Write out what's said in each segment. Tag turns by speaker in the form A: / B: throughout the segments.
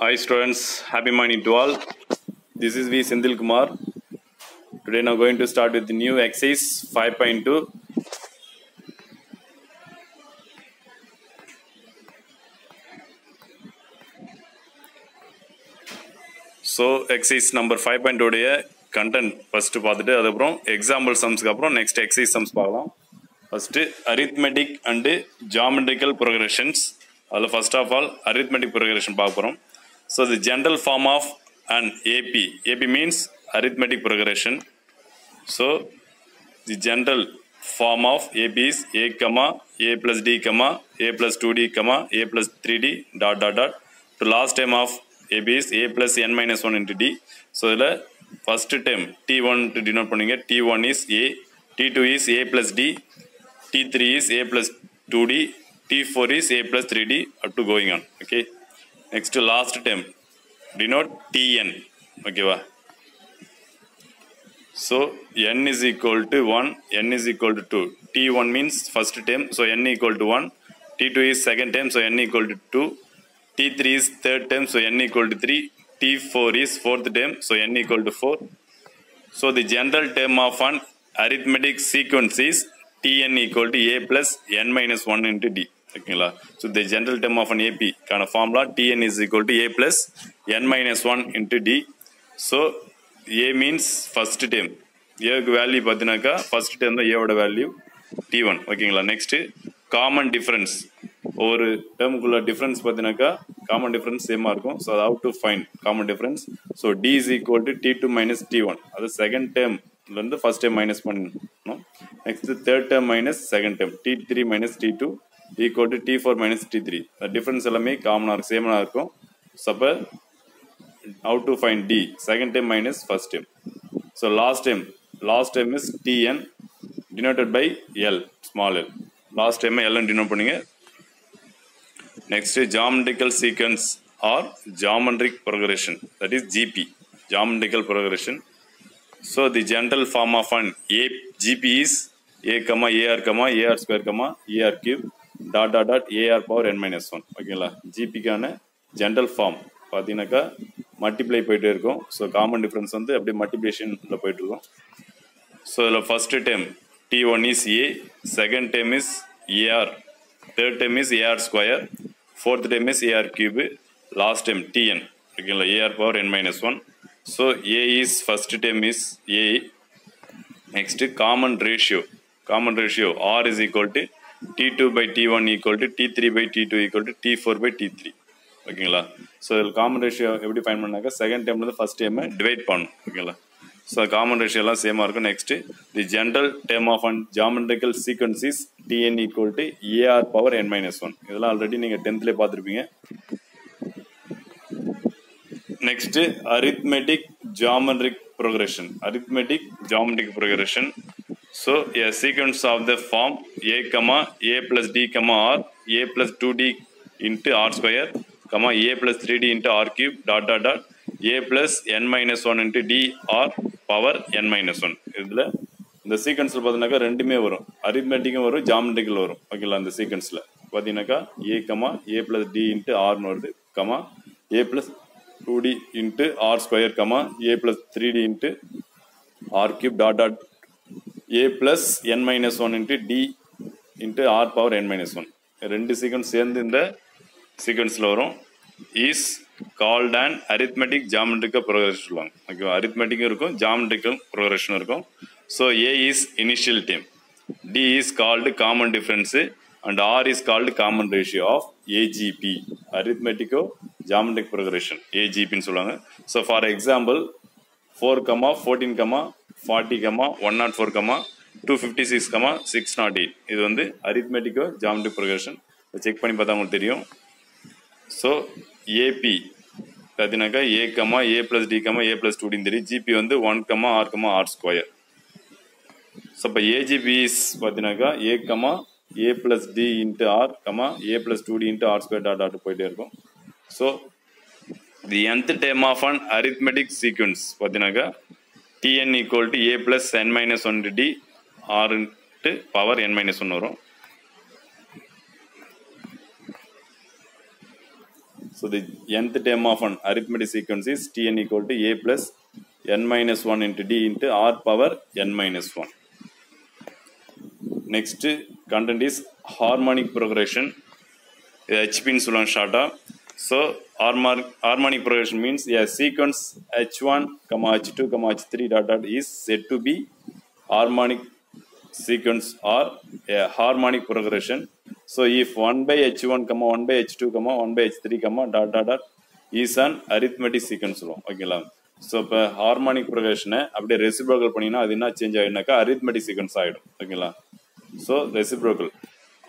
A: Hi students, happy morning to all. This is V. Sendil Kumar. Today now going to start with the new exercise 5.2. So exercise number 5.2 உடைய content first பார்த்துட்டு அதுக்கப்புறம் example sumsக்கு அப்புறம் next exercise sums பார்க்கலாம். First arithmetic and geometrical progressions. அதில் first of all arithmetic progression பார்க்க போகிறோம். So the general form of an AP means arithmetic progression. So the general form of AP is a comma a plus d comma a plus 2d comma a plus 3d dot dot dot. To last term of AP is a plus n minus 1 into d. So the first term t1 to denote பண்ணுங்க. T1 is a, T2 is a plus d, T3 is a plus 2d, T4 is a plus 3d up to going on. Okay. Next to last term denote Tn. Okay va. So n is equal to 1, n is equal to 2. T1 means first term, so n equal to 1. T2 is second term, so n equal to 2. T3 is third term, so n equal to 3. T4 is fourth term, so n equal to 4. So the general term of an arithmetic sequence is Tn equal to a plus n minus 1 into d. Okay, so the general term of an AP kind of formula Tn is equal to a plus n minus 1 into d. So a means first term. A value பார்த்தீனாக்கா first term தான் a ஓட value T1. ஓகேங்களா. Next common difference, ஒரு டேர்முக்குள்ள difference பார்த்தீனாக்கா common difference சேமாக இருக்கும். So how to find common difference. So d is equal to T2 minus T1. அது second டேர்ம்லேருந்து first term minus பண்ணணும். Next third term minus second term T3 minus T2 equal to T4 minus T3. Difference எல்லாமே காமனாக இருக்கும், சேமாக இருக்கும். So அப்போ how to find d, second term minus first term. So last term is Tn denoted by L, small l. Last term L denote பண்ணுங்க. Next geometrical sequence or geometric progression, that is GP, geometrical progression. So the general form of an GP is a comma ar comma ar square comma ar cube dot dot dot ar power n minus 1. ஓகேங்களா. ஜிபிக்கான general form பார்த்தீங்கன்னாக்கா multiply போயிட்டே இருக்கும். So common difference வந்து அப்படியே மல்டிப்ளிகேஷனில் போயிட்டு இருக்கும். So இதில் first term T1 is a, second term is a r, third term is a r square, fourth term is a r cube, last term Tn. ஓகேங்களா. A r power n minus 1. So a is first term is a. Next common ratio R is equal to T2 by T1 equal to T3 by T2 equal to T4 by T3. ஓகேங்களா. So இதில் common ratio எப்படி find பண்ணாக்கா second டைம்லேருந்து first டைமை divide பண்ணணும். ஓகேங்களா. So common ratio எல்லாம் சேமாக இருக்கும். Next the general term of an geometrical sequence is Tn equal to AR power n minus 1. இதெல்லாம் ஆல்ரெடி நீங்கள் 10th பார்த்துருப்பீங்க. Next arithmetic geometric progression. So a sequence of the form a comma a plus d comma r, a plus 2d into r square comma a plus 3d into r cube dot dot dot a plus n minus 1 into d r power n minus 1. இதில் இந்த சீக்வன்ஸில் பார்த்தீங்கன்னாக்கா ரெண்டுமே வரும், அரித்மெட்டிக்கும் வரும், geometrical வரும். ஓகேங்களா. இந்த சீக்வன்ஸில் பார்த்தீங்கன்னாக்கா a comma a plus d into rன்னு வருது, comma a plus 2d into r square comma a plus 3d into r cube dot dot a plus n minus 1 into d into r power n minus 1. ரெண்டு sequence சேர்ந்து இந்த சீக்வன்ஸில் வரும். Is called and arithmetic geometrical progression சொல்லுவாங்க. ஓகேவா. அரித்மெட்டிக்கும் இருக்கும், geometrical ப்ரோக்ரஷனும் இருக்கும். So A is initial term, D is called common difference and R is called common ratio of AGP, அரித்மெட்டிக்கோ ஜாமெட்ரிக் ப்ரோக்ரஷன் ஏஜிபின்னு சொல்லுவாங்க. So for example 4, 14, 40, 104, 256, 608. இது வந்து அரித்மெட்டிக்கோ ஜாமெட்ரிக் ப்ரோக்ரஷன். செக் பண்ணி பார்த்தா உங்களுக்கு தெரியும். ஸோ ஏபி பார்த்தீங்கன்னாக்கா A comma A plus D comma A plus 2டின்னு தெரியும். ஜிபி வந்து 1, ஆர் ஸ்கொயர். ஸோ இப்போ ஏஜிபி இஸ் பார்த்தீங்கன்னாக்கா A comma A plus D into R comma A plus 2d into R square dot dot போயிட்டே இருக்கும். So the nth term of an arithmetic sequence பார்த்தீங்கன்னாக்கா Tn equal to a plus n minus 1 into d r into power n minus 1 வரும். So the nth term of an arithmetic sequence is Tn equal to a plus n minus 1 into d into r power n minus 1. Next content is harmonic progression. HP in Sulan Shata. So harmonic progression means a sequence h1, h2, h3 dot dot is said to be harmonic sequence or a harmonic progression. So if 1 by h1, 1 by h2, 1 by h3, dot dot dot is an arithmetic sequence. Okay, so இப்போ harmonic progression அப்படியே reciprocal பண்ணினா அது என்ன change ஆயிடுனாக்கா arithmetic sequence ஆயிடும். ஓகேங்களா? So reciprocal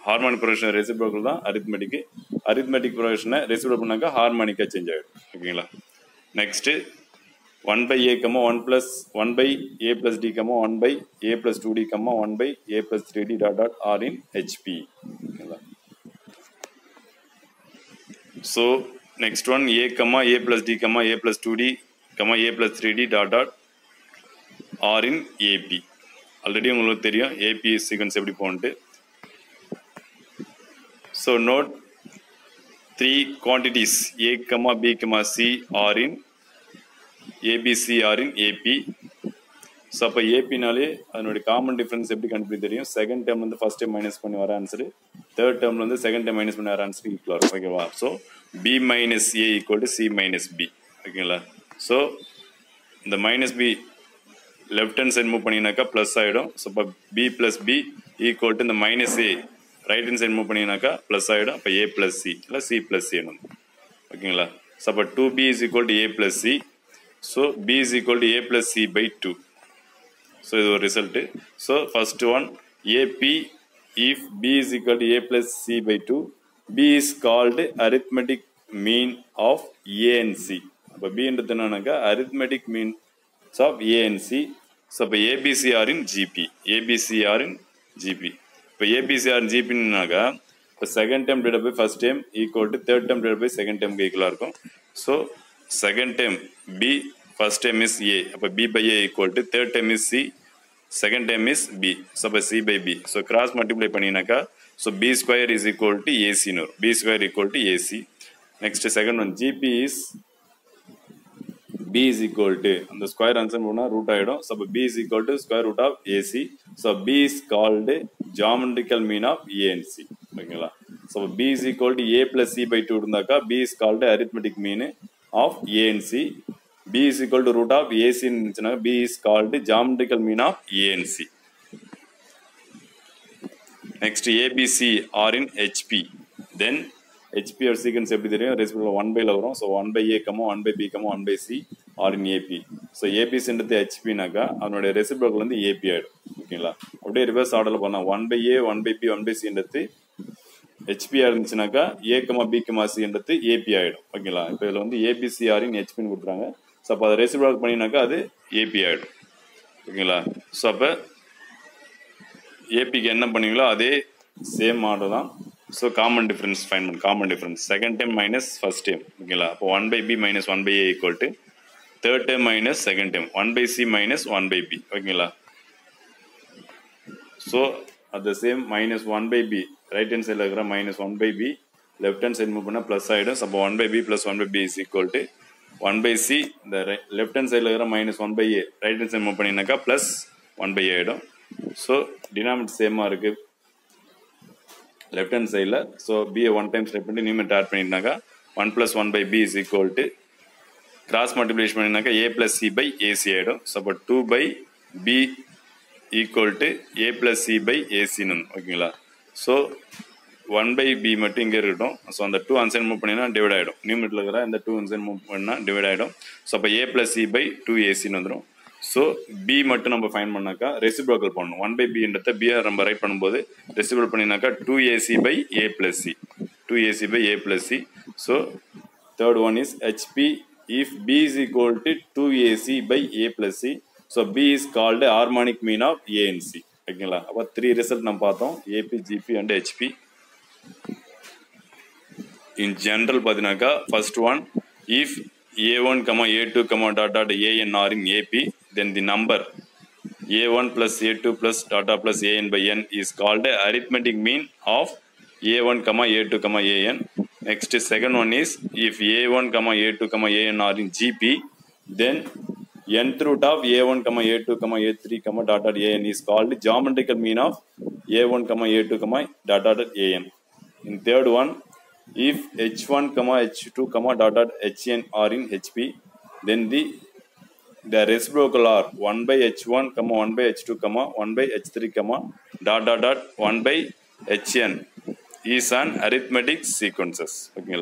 A: harmonic progression reciprocal தான் arithmetic progression reciprocal பண்ணாக்கா harmonic change ஆயிடும். ஓகேங்களா? Next 1 by a, 1 plus 1 by a plus d, 1 by a plus 2d, 1 by a plus 3d dot dot are in HP. So next one a, a plus d, a plus 2d, a plus 3d dot dot are in AP. Already உங்களுக்கு தெரியும் AP sequence எப்படி போனுட்டு. So note 3 quantities a, b, c are in ABC are in AP. So அப்போ AP நாலே அதனுடைய common difference எப்படி கண்டுபிடிக்க தெரியும். Second டேர்ம்ல இருந்து ஃபர்ஸ்ட் டைம் மைனஸ் பண்ணி வர ஆன்சர், தேர்ட் டேர்ம்ல இருந்து செகண்ட் டைம் மைனஸ் பண்ணி வர ஆன்சர் ஈக்குவலா இருக்கும். ஓகேவா? So B minus A equal to C minus B. ஓகேங்களா? ஸோ இந்த minus B left hand side move பண்ணினாக்கா ப்ளஸ் ஆகிடும். ஸோ இப்போ B plus B equal to இந்த minus A right hand side move பண்ணினாக்கா ப்ளஸ் ஆகிடும். அப்போ A plus C இல்லை C plus C என்னும். ஓகேங்களா? ஸோ அப்போ 2B is equal to A plus C. So B is equal to A plus C by 2. So this is the result. So first one AP, if B is equal to A plus C by 2, B is called arithmetic mean of A and C. So B is arithmetic mean of A and C. So ABC are in GP. ABC are in GP. So ABC are in GP naga, second term divided by first term equal to third term divided by second term equal. So second term B, first term is A. Appo B by A equal to third term is C, second term is B. So C by B. So cross multiply paninaka. So B square is equal to AC. No, B square equal to AC. Next second one GP is B is equal to and the square answer root item. So B is equal to square root of AC. So B is called geometrical mean of A and C. Okay, so B is equal to A plus C by 2 irundaka B is called arithmetic mean of A and C. B is equal to root of AC irundhuchana B is called geometrical mean of A and C. Next ABC are in HP. Then HP or sequence எப்படி தெரியும் reciprocal 1 by ல வரும். So 1 by A, 1 by B, 1 by C are in AP. So ABC ன்றது HP நாக்கா அதனுடைய reciprocal வந்து AP ஆயிடும். ஓகேங்களா? அப்படியே ரிவர்ஸ் ஆர்டர்ல பண்ணா 1 by A, 1 by B, 1 by C ன்றது HP இருந்துச்சுனாக்கா A, B, C ன்றது AP ஆயிடும். ஓகேங்களா? இப்போ இதுல வந்து ABC are in HP ன்னு கொடுக்குறாங்க. ஸோ அப்போ அதை ரெசிப்ரோக்கல் பண்ணினாக்கா அது ஏபி ஆகிடும். ஓகேங்களா? ஸோ அப்போ ஏபிக்கு என்ன பண்ணீங்களோ அதே சேம் ஆர்டர் தான். ஸோ காமன் டிஃபரன்ஸ் ஃபைன் பண்ணு. Common difference second time minus first time. ஓகேங்களா? அப்போ 1 by B minus 1 by A equal to third time minus second time 1 by C minus 1 by B. ஓகேங்களா? So at the same minus 1 by B right hand சைடில் இருக்கிற minus 1 by B left hand side move பண்ணால் plus ஆகிடும். So அப்போ 1 by B plus 1 by B is equal to 1 by C, the left hand side la minus 1 by A, right hand side move paninaka plus 1 by A ஆயிடும். So denominator same இருக்கு left hand side la. So B one time step பண்ணி numerator add பண்ணினாக்கா 1 plus 1 by B is equal to cross multiplication பண்ணினாக்கா A plus C by AC ஆயிடும். So அப்போ 2 by B equal to A plus C by AC ன்னு. ஓகேங்களா? So 1 by B மட்டும் இங்கே இருக்கட்டும். So அந்த 2 அன்சைன் move பண்ணினா டிவைட் ஆகிடும். நியூமெரிட்டில் இருக்கிற இந்த 2 அன்சைன் மூவ் பண்ணால் டிவைட் ஆகிடும். ஸோ அப்போ A plus C by 2AC வந்துடும். ஸோ B மட்டும் நம்ம ஃபைன் பண்ணாக்கா ரெசிப்ரோக்கல் பண்ணணும். 1 by Bன்றத B நம்ம ரைட் பண்ணும்போது reciprocal பண்ணினாக்கா 2AC by A plus C. 2AC by A plus C. So third one is HP if B is equal to 2AC by A plus C. So B is called harmonic mean of A and C. ஓகேங்களா? அப்போ 3 result நம்ம பார்த்தோம். AP, GP and HP. In general பாத்தீனாக்கா first one if A1, A2, dot dot AN are in AP, then the number A1 plus A2 plus dot dot plus AN by N is called arithmetic mean of A1, A2, AN. Next, second one is if a1, a2, an are in GP, then nth root of a1, a2, a3, an is called geometrical mean of a1, a2, an. In third one, if h1, h2, hn are in HP, then the reciprocal are 1 by h1, 1 by h2, 1 by h3, 1 by hn is an arithmetic sequences. Okay.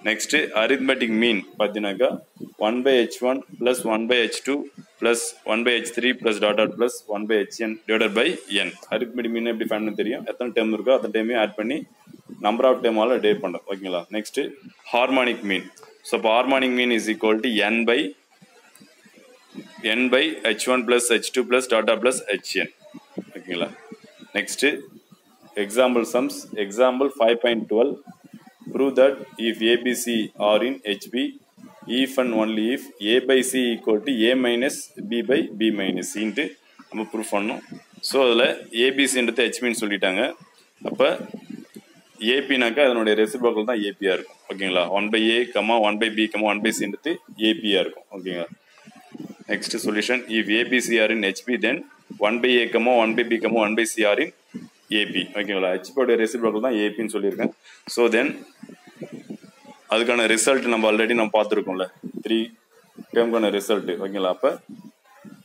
A: Next, arithmetic mean 1 by h1 plus 1 by h2 plus 1 by h3 plus plus 1 by hn divided by n. Arithmetic mean எப்படி find பண்ண தெரியும், எத்தனை term இருக்கோ அத்தனை டேர்மையும் add பண்ணி number of term ஆல divide பண்றோம். ஓகேங்களா. நெக்ஸ்ட் ஹார்மோனிக் மீன். ஸோ இப்போ harmonic mean is equal to n by h1 plus h2 plus plus hn. ஓகேங்களா. Next example sums. Example 5.12, prove that if ABC are in HP, if and only if A by C equal to A minus B by B minus C ன்ட்டு நம்ம proof பண்ணோம். So அதில் ஏபிசின்றது ஹெச்பின்னு சொல்லிட்டாங்க. அப்போ ஏபினாக்கா அதனுடைய reciprocal தான் ஏபியாக இருக்கும். ஓகேங்களா. 1 by A, 1 by B, 1 by Cன்றது ஏபியாக இருக்கும். ஓகேங்களா. Next solution, if ABC are in HP then 1 by A, 1 by B, 1 by C are in AP. ஓகேங்களா. ஹெச்பியோட ரெசிப்ரோக்கல் தான் ஏபின்னு சொல்லியிருக்கேன். ஸோ தென் அதுக்கான ரிசல்ட் நம்ம ஆல்ரெடி நம்ம பார்த்துருக்கோம்ல, 3 டேர்முக்கான ரிசல்ட். ஓகேங்களா. அப்போ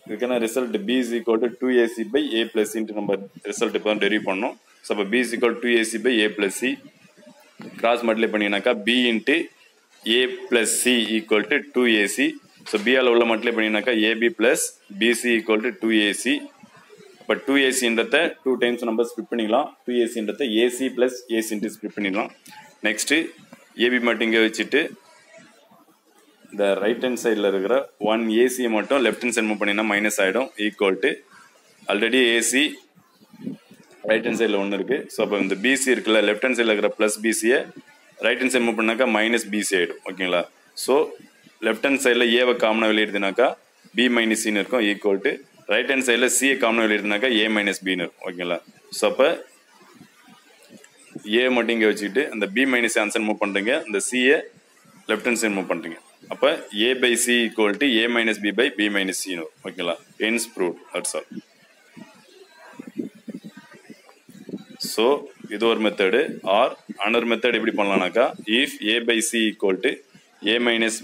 A: இதுக்கான result B is equal to 2AC by A plus C நம்ம ரிசல்ட் இப்போ தான் டெரிவ் பண்ணோம். ஸோ அப்போ B is equal to 2AC by A plus C cross multiply பண்ணினாக்கா B into A plus C equal to 2AC. So B ஆல் உள்ள multiply பண்ணினாக்கா AB plus BC equal to 2AC. இப்போ 2AC-ன்றத 2 times நம்ம split பண்ணிக்கலாம். 2AC-ன்றத AC plus AC split பண்ணிடலாம். Next AB மட்டும் இங்கே வச்சுட்டு இந்த ரைட் ஹேண்ட் சைடில் இருக்கிற 1 AC மட்டும் லெஃப்ட் ஹேண்ட் சைட் மூவ் பண்ணினா மைனஸ் ஆகிடும். Equal to already AC right hand சைடில் ஒன்று இருக்குது. ஸோ அப்போ இந்த BC இருக்குல்ல, லெஃப்ட் ஹேண்ட் சைடில் இருக்கிற ப்ளஸ் BC-யை ரைட் ஹேண்ட் சைட் மூவ் பண்ணாக்கா மைனஸ் BC ஆகிடும். ஓகேங்களா. ஸோ லெஃப்ட் ஹேண்ட் சைடில் ஏவை காமனாக வெளியிடுதுனாக்கா B மைனஸ் சின்னு இருக்கும். ஈக்குவல் டு ரைட் ஹேண்ட் சைடில் சியை காமனாக வெளியிடுதுனாக்கா A மைனஸ் பின்னு இருக்கும். ஓகேங்களா. ஸோ அப்போ ஏ மட்டும் இங்கே வச்சுக்கிட்டு அந்த B மைனஸ் ஆன்சர் மூவ் பண்ணுறீங்க, இந்த சியை லெஃப்ட் ஹேண்ட் சைட் மூவ் பண்ணுறீங்க. அப்போ A by C equal to A minus B by B minus C. ஓகேங்களா. hence proved. that's all. So இது ஒரு மெத்தடு. ஆர் அனதர் மெத்தட் எப்படி பண்ணலாம்னாக்கா, if A by C equal to A minus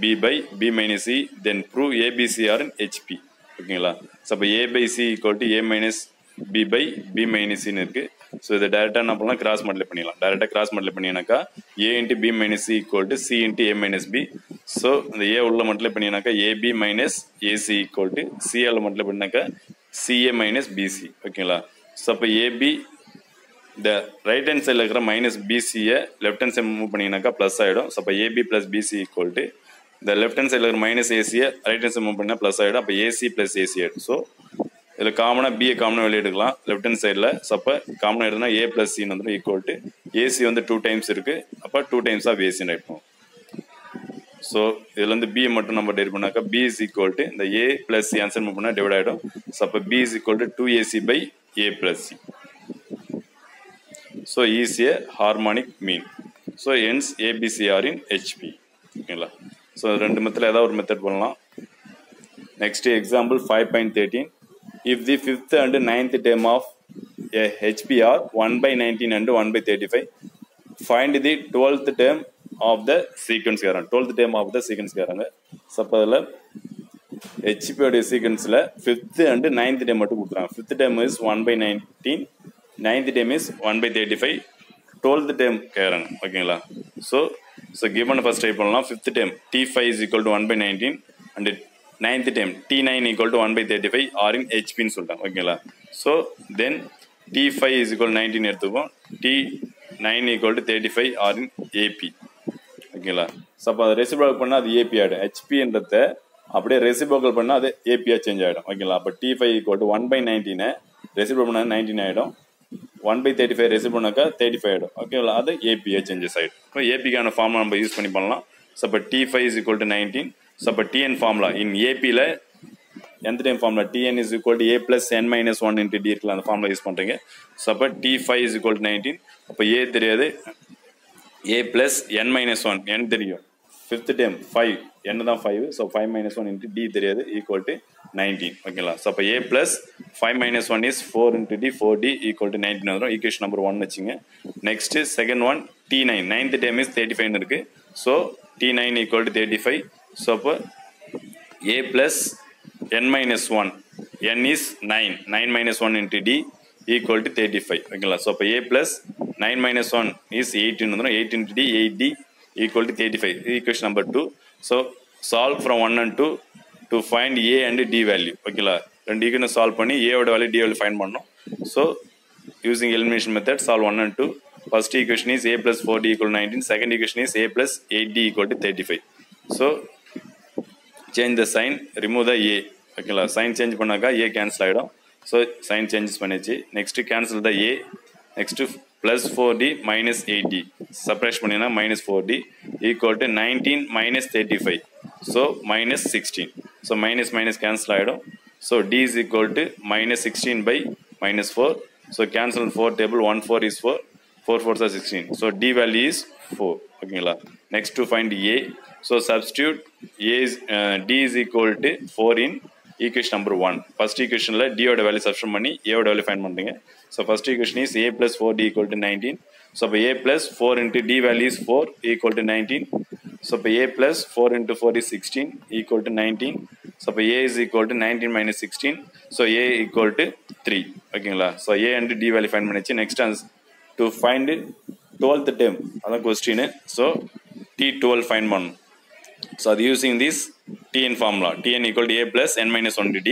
A: B by B minus C then prove ABC are in HP. ஓகேங்களா. So அப்போ A by C equal to A minus B by B minus C இருக்கு. So இதை டேரெக்டாக என்ன பண்ணலாம், cross multiply பண்ணிடலாம். டேரெக்டாக cross multiply பண்ணினாக்கா A into B minus C equal to C into A minus B. So இந்த A உள்ள மல்டிப்ளை பண்ணினாக்கா AB minus AC equal to C ஆல் மல்டிப்ளை பண்ணினாக்கா CA minus BC. ஓகேங்களா. ஸோ அப்போ AB இந்த ரைட் ஹேண்ட் சைடில் இருக்கிற மைனஸ் பிசியை லெஃப்ட் ஹேண்ட் சைட் மூவ் பண்ணினாக்கா ப்ளஸ் ஆகிடும். ஸோ அப்போ AB plus BC equal to இந்த லெஃப்ட் ஹேண்ட் சைடில் இருக்கிற மைனஸ் ஏசியை ரைட் ஹேண்ட் சைட் மூவ் பண்ணால் ப்ளஸ் ஆகிடும். அப்போ AC plus AC ஆகிடும். ஸோ இதில் காமனாக பிஏ காமனாக வெளியே எடுக்கலாம் லெஃப்ட் ஹேண்ட் சைடில். ஸோ அப்போ காமனாக எடுத்தனா A plus C வந்து ஈக்குவல் டு AC வந்து 2 டைம்ஸ் இருக்குது. அப்போ 2 டைம்ஸ் ஆஃப் ஏசின்னு ஆகிடும். ஸோ இதில் வந்து B மட்டும் நம்ம டெரிவ் பண்ணாக்கா B is equal to இந்த A plus C answer move பண்ணால் டிவைட் ஆகிடும். ஸோ அப்போ B is equal to 2AC by A plus C. So is a harmonic mean. So hence ABC are in HP. ஓகேங்களா. So ரெண்டு மெத்தடில் ஏதாவது ஒரு method பண்ணலாம். Next example 5.13, if the 5th and 9th term of a HP are 1 by 19 and 1 by 35, find the 12th term of the sequence கேட்குறாங்க. 12th term of the sequence கேட்குறாங்க. So அப்போ அதில் ஹெச்பியோடைய சீக்வன்ஸில் 5th and 9th term மட்டும் கொடுத்துறாங்க. 5th term is 1 by 19, 9th term is 1 by 35, 12th term கேட்குறாங்க. ஓகேங்களா. So given first type பண்ணலாம். 5th term T5 is equal to 1 by 19 and 9th term T9 equal to 1 by 35 are in HPன்னு சொல்லிட்டாங்க. ஓகேங்களா. So then T5 is equal to 19 எடுத்துப்போம், T9 equal to 35 are in AP. ஓகேங்களா. So அப்போ அதை reciprocal பண்ணால் அது AP ஆகிடும். ஹெச்பின்றத அப்படியே ரெசிப்ரோக்கல் பண்ணால் அது ஏபியாக சேஞ்ச் ஆகிடும். ஓகேங்களா. அப்போ T5 equal to 1 by 19 reciprocal பண்ணால் 19 ஆகிடும். 1 by 35 ரெசிப்ரோக்கல் பண்ணாக்கா 35 ஆகிடும். ஓகேங்களா. அது ஏபியாக சேஞ்சஸ் ஆகிடும். இப்போ ஏபிக்கான ஃபார்முலா நம்ம யூஸ் பண்ணி பண்ணலாம். ஸோ அப்போ T5 is equal to 19. So அப்போ TN ஃபார்முலா இன் ஏபியில் nth term formula TN is equal to A plus N minus 1 into D இருக்கலாம். அந்த ஃபார்முலா யூஸ் பண்ணுறீங்க. ஸோ அப்போ T5 is equal to 19. அப்போ A தெரியாது, a plus n minus 1 n தெரியும் fifth term 5 n தான் 5 so 5 minus 1 into d தெரியாது equal to 19 ஓகேங்களா ஸோ அப்போ a plus 5 minus 1 is 4 into d 4d equal to 19 வந்துடும் ஈக்குவேஷன் நம்பர் 1 வச்சுங்க next second one t9 9th term is 35 இருக்கு so t9 equal to 35 so அப்போ a plus n minus 1 n is 9 9 minus 1 into d equal to 35 ஓகேங்களா so அப்போ a plus 9 minus 1 is 18 வந்துடும் 8 into d 8d equal to 35 equation number 2 so solve from 1 and 2 to find a and d value ஓகேங்களா ரெண்டு equation solve பண்ணி a ஓட value d value find பண்ணனும் so using elimination method solve 1 and 2 first equation is a plus 4d equal to 19 second equation is a plus 8d equal to 35 so change the sign remove the a ஓகேங்களா sign change பண்ணாக்கா a cancel ஆயிடும் so sign changes பண்ணிச்சு next cancel the a next plus 4d minus 8d subtraction பண்ணினா minus 4d equal to 19 minus 35 so minus 16 so minus minus cancel ஆயிடும் so d is equal to minus 16 by minus 4 so cancel 4 table 1 4 is 4 4 4s are 16 so d value is 4 ஓகேங்களா next to find a so substitute a is d is equal to 4 in equation number 1 first equation la d oda value substitute பண்ணி a oda value find பண்றீங்க so first equation is a plus 4d equal to 19 so a plus 4 into d value is 4 equal to 19 so a plus 4 into 4 is 16 equal to 19 so a is equal to 19 minus 16 so a equal to 3 ஓகேங்களா so a and d value find பண்ணிச்சு next answer to find 12th term அதான் question so t12 find பண்ணனும் so using this tn formula tn equal to a plus n minus 1 to d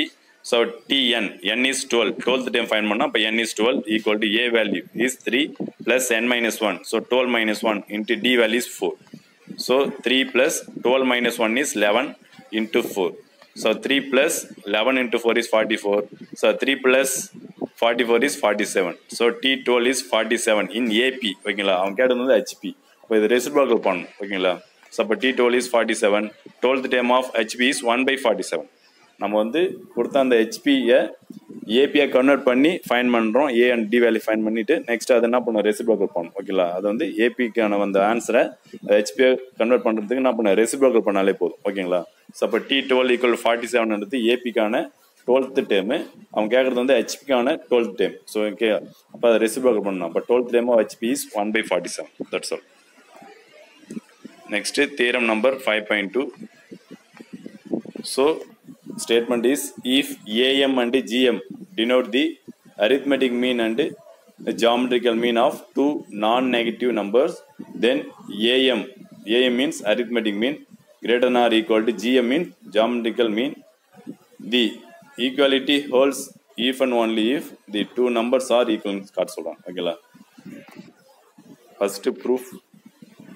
A: so tn n is 12 12th term find பண்ணா அப்ப n is 12 equal to a value is 3 plus n minus 1 so 12 minus 1 into d value is 4 so 3 plus 12 minus 1 is 11 into 4 so 3 plus 11 into 4 is 44 so 3 plus 44 is 47 so t12 is 47 in ap ஓகேங்களா அவங்க கேட்டது வந்து hp அப்ப இது reciprocal பண்ணனும் ஓகேங்களா so t12 is 47 12th term of hp is 1 by 47 நம்ம வந்து கொடுத்த அந்த hp ap கன்வர்ட் பண்ணி ஃபைண்ட் பண்றோம் a and d value find பண்ணிட்டு நெக்ஸ்ட் அது என்ன பண்ணோம் ரெசிப்ரோக்கல் பண்ணோம் ஓகேங்களா அது வந்து ap க்கான அந்த ஆன்சரை hp கன்வர்ட் பண்றதுக்கு என்ன பண்ண ரெசிப்ரோக்கல் பண்ணாலே போதும் ஓகேங்களா சோ அப்ப t12 equal to 47 ன்றது ap க்கான 12th term அவங்க கேக்குறது வந்து hp க்கான 12th term சோ ஓகே அப்ப ரெசிப்ரோக்கல் பண்ணனும் அப்ப 12th term of hp is 1 by 47 that's all next theorem number 5.2 so statement is if am and gm denote the arithmetic mean and the geometrical mean of two non-negative numbers then am means arithmetic mean greater than or equal to gm means geometrical mean the equality holds if and only if the two numbers are equal காட் சொல்றாங்க ஓகேங்களா first proof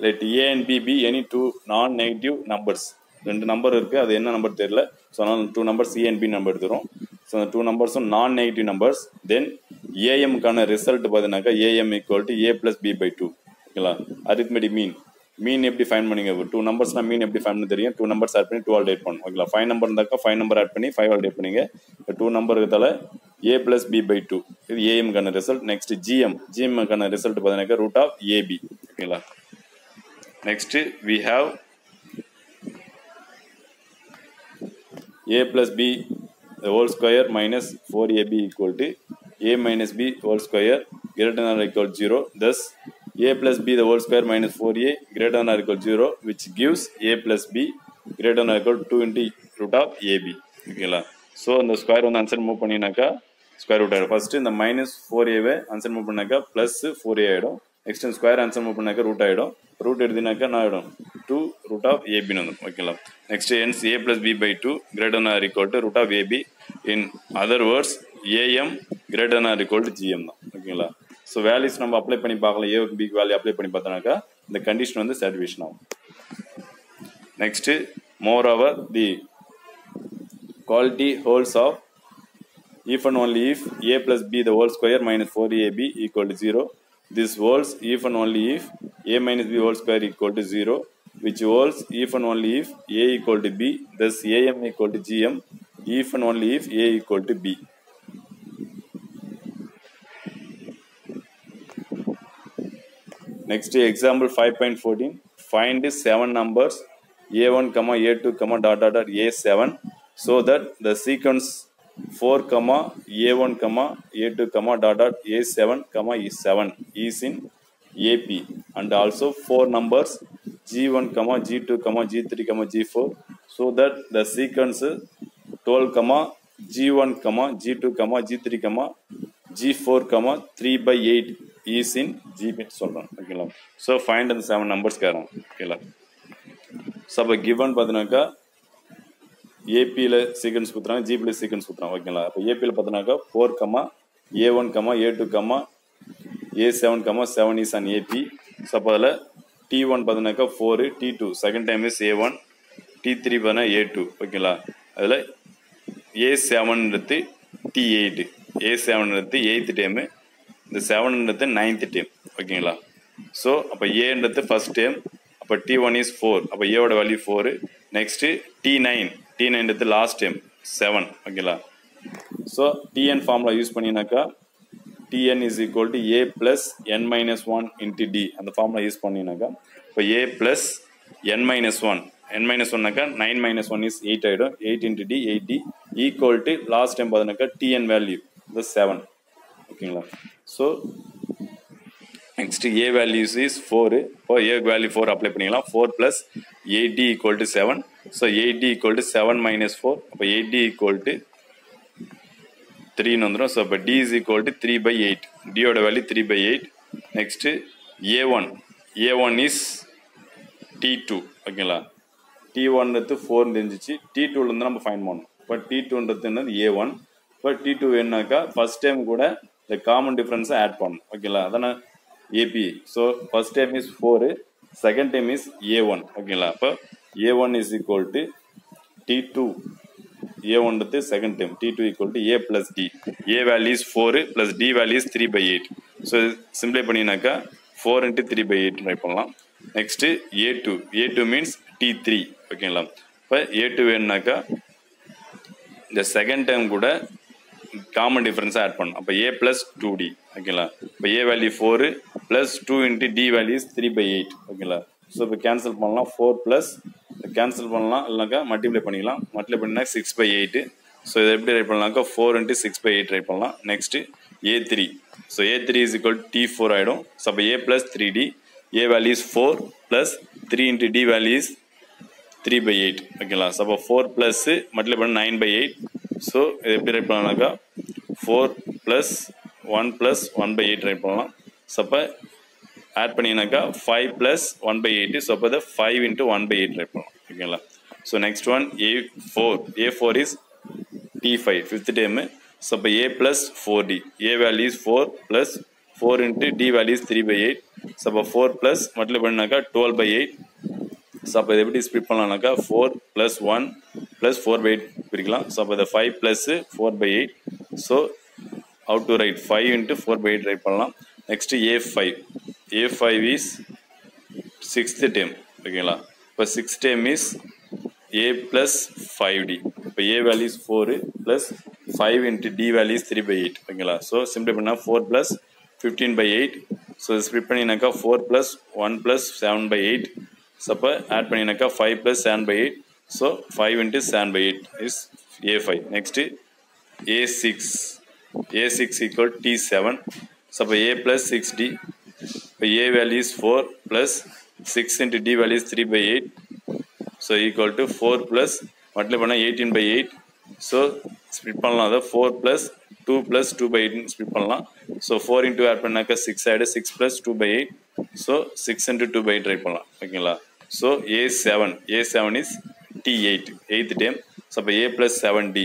A: let a and b be any two non-negative numbers ரெண்டு number இருக்கு அது என்ன number தெரியல so அதனால two numbers a and b number எடுத்துறோம் சோ அந்த two numbers non-negative numbers then am கான ரிசல்ட் பாத்தீங்கன்னாக்கா am equal to a plus b by 2 ஓகேங்களா arithmetic மீன் எப்படி ஃபைண்ட் பண்ணீங்க two நம்பர்ஸ்னா மீன் எப்படி ஃபைண்ட் பண்ண தெரியும் two numbers ஆட் பண்ணி 12 ஆட் பண்ணனும் ஓகேங்களா 5 நம்பர் இருந்தாக்கா 5 நம்பர் ஆட் பண்ணி 5 ஆட் பண்ணீங்க இப்போ 2 நம்பர் இருக்கதால a plus b by 2 இது am கான ரிசல்ட் நெக்ஸ்ட் gm கான ரிசல்ட் பாத்தீங்கன்னாக்கா root of ab ஓகேங்களா next we have a plus b the whole square minus 4ab equal to a minus b whole square greater than or equal to 0 thus a plus b the whole square minus 4a greater than or equal to 0 which gives a plus b greater than or equal to 2 into root of ab ஓகேங்களா so அந்த square வந்து answer move பண்ணினாக்கா square root ஆயிடும் first இந்த -4a வை answer move பண்ணாக்கா +4a ஆயிடும் next square answer move பண்ணாக்கா root ஆயிடும் root எடுத்தீனாக்கா என்ன ஆயிடும் 2 root of ab ன்னு வந்துரும் ஓகேங்களா next hence a plus b by 2 greater than or equal to root of ab in other words am greater than or equal to gm தான் ஓகேங்களா so values நம்ம apply பண்ணி பார்க்கலாம் a க்கு b க்கு வேல்யூ அப்ளை பண்ணி பார்த்தானாக்கா இந்த condition வந்து சாட்டிஸ்ஃபேக்ஷன் ஆகும் next moreover the quality holds of if and only if a plus b the whole square minus 4ab equal to 0 this holds if and only if a minus b whole square equal to 0 which holds if and only if a equal to b thus am equal to gm if and only if a equal to b Next example 5.14. Find 7 numbers a1, a2, a7 so that the sequence 4, a1, a2, a7, e7 is in AP, and also 4 numbers g1, g2, g3, g4 so that the sequence 12, g1, g2, g3, g4, 3 by 8 is in GB. Okay, so find the 7 numbers. Okay, so given AP sequence G sequence. Okay, AP 4, a1, a2, a7, 7 is an AP. So T1 4, T2 second time is A1, T3 A2. Okay, A7 T8, A7 8th time, the 7 9th time. Okay, so A first time, T1 is 4, A value 4. Next T9 the last time 7. Okay, so Tn formula use panninaka Tn is equal to A plus n minus 1 into D, and the formula use panninaka A plus n minus 1. N minus 1 9 minus 1 is 8 item, 8 into D, 8D equal to last time Tn value the 7. Okay, so next A values is 4. For A value 4 apply pannigalam. 4 plus 8D equal to 7. So 8D equal to 7 minus 4. 8D equal to 3 nondrum. So D is equal to 3 by 8. D oda value 3 by 8. Next A1. A1 is T2. Okay, T1 4 தெரிஞ்சிச்சு. T2 ல இருந்து நம்ம find பண்ணோம். But T2 ன்றது என்னது A1. But T2 என்னக்கா first time கூட the common difference add பண்ணனும். ஓகேல அதானே AP. So first time is 4, second time is A1. ஓகேல அப்ப A1 is equal to T2. A1 ன்றது second time. T2 equal to A plus D. A value is 4 plus D value is 3 by 8. So simplify பண்ணினாக்கா 4 into 3 by 8 try பண்ணலாம். Next A2. A2 means T3. ஓகேங்களா இப்போ A2 வேணுனாக்கா இந்த second time கூட common difference add பண்ணணும். அப்போ A plus 2D. ஓகேங்களா இப்போ A value 4 plus 2 into D value is 3 by 8. ஓகேங்களா ஸோ இப்போ கேன்சல் பண்ணலாம். 4 plus கேன்சல் பண்ணலாம், இல்லைனாக்கா மல்டிப்ளை பண்ணிக்கலாம். மல்டிப்ளை பண்ணினா 6 by 8. ஸோ இதை எப்படி ரைட் பண்ணலாம்க்கா 4 into 6 by 8 ரைட் பண்ணலாம். Next A3. So A3 is equal to T4 ஆகிடும். ஸோ அப்போ A plus 3D. A value is 4 plus 3 into D value is 3 by 8. ஓகேங்களா ஸோ அப்போ 4 plus மல்டிப்ளை பண்ண 9 by 8. ஸோ இது எப்படி ரைட் பண்ணலாம்க்கா 4 plus 1 plus 1 by 8 ரைட் பண்ணலாம். So அப்போ ஆட் பண்ணினாக்கா 5 plus 1 by 8. ஸோ அப்போ 5 into 1 by 8 ரைட் பண்ணலாம். ஓகேங்களா so next one A4. A4 is T5 fifth term. So அப்போ A plus 4D. A value is 4 plus 4 into D value is 3 by 8. So அப்போ 4 plus multiply பண்ணினாக்கா 12 by 8. So அப்போ இது எப்படி split பண்ணலாம்னாக்கா 4 plus 1 plus 4 by 8 பிரிக்கலாம். So அப்போ 5 plus 4 by 8. So how to write 5 into 4 by 8 write பண்ணலாம். Next A5. A5 is 6th term. ஓகேங்களா இப்போ 6th term is A plus 5D. இப்போ A value is 4 plus 5 into D value is 3 by 8. ஓகேங்களா so சிம்பிளை பண்ணால் 4 plus 15 by 8. So split பண்ணினாக்கா 4 plus 1 plus 7 by 8. So அப்போ add பண்ணினாக்கா 5 plus 7 by 8. So 5 into 7 by 8 is A5. Next A6. A6 equal T7. So அப்போ A plus 6D. இப்போ A value is 4 plus 6 into D value is 3 by 8. So equal to 4 plus multiply பண்ணால் 18 by 8. So split பண்ணலாம். அதை 4 plus 2 plus 2 by 8 split பண்ணலாம். So 4 into add பண்ணாக்கா 6 ஆகிடு. 6 plus 2 by 8. So 6 into 2 by 8 try பண்ணலாம். ஓகேங்களா so A7. A7 is T8 8th time. So அப்போ A plus 7D.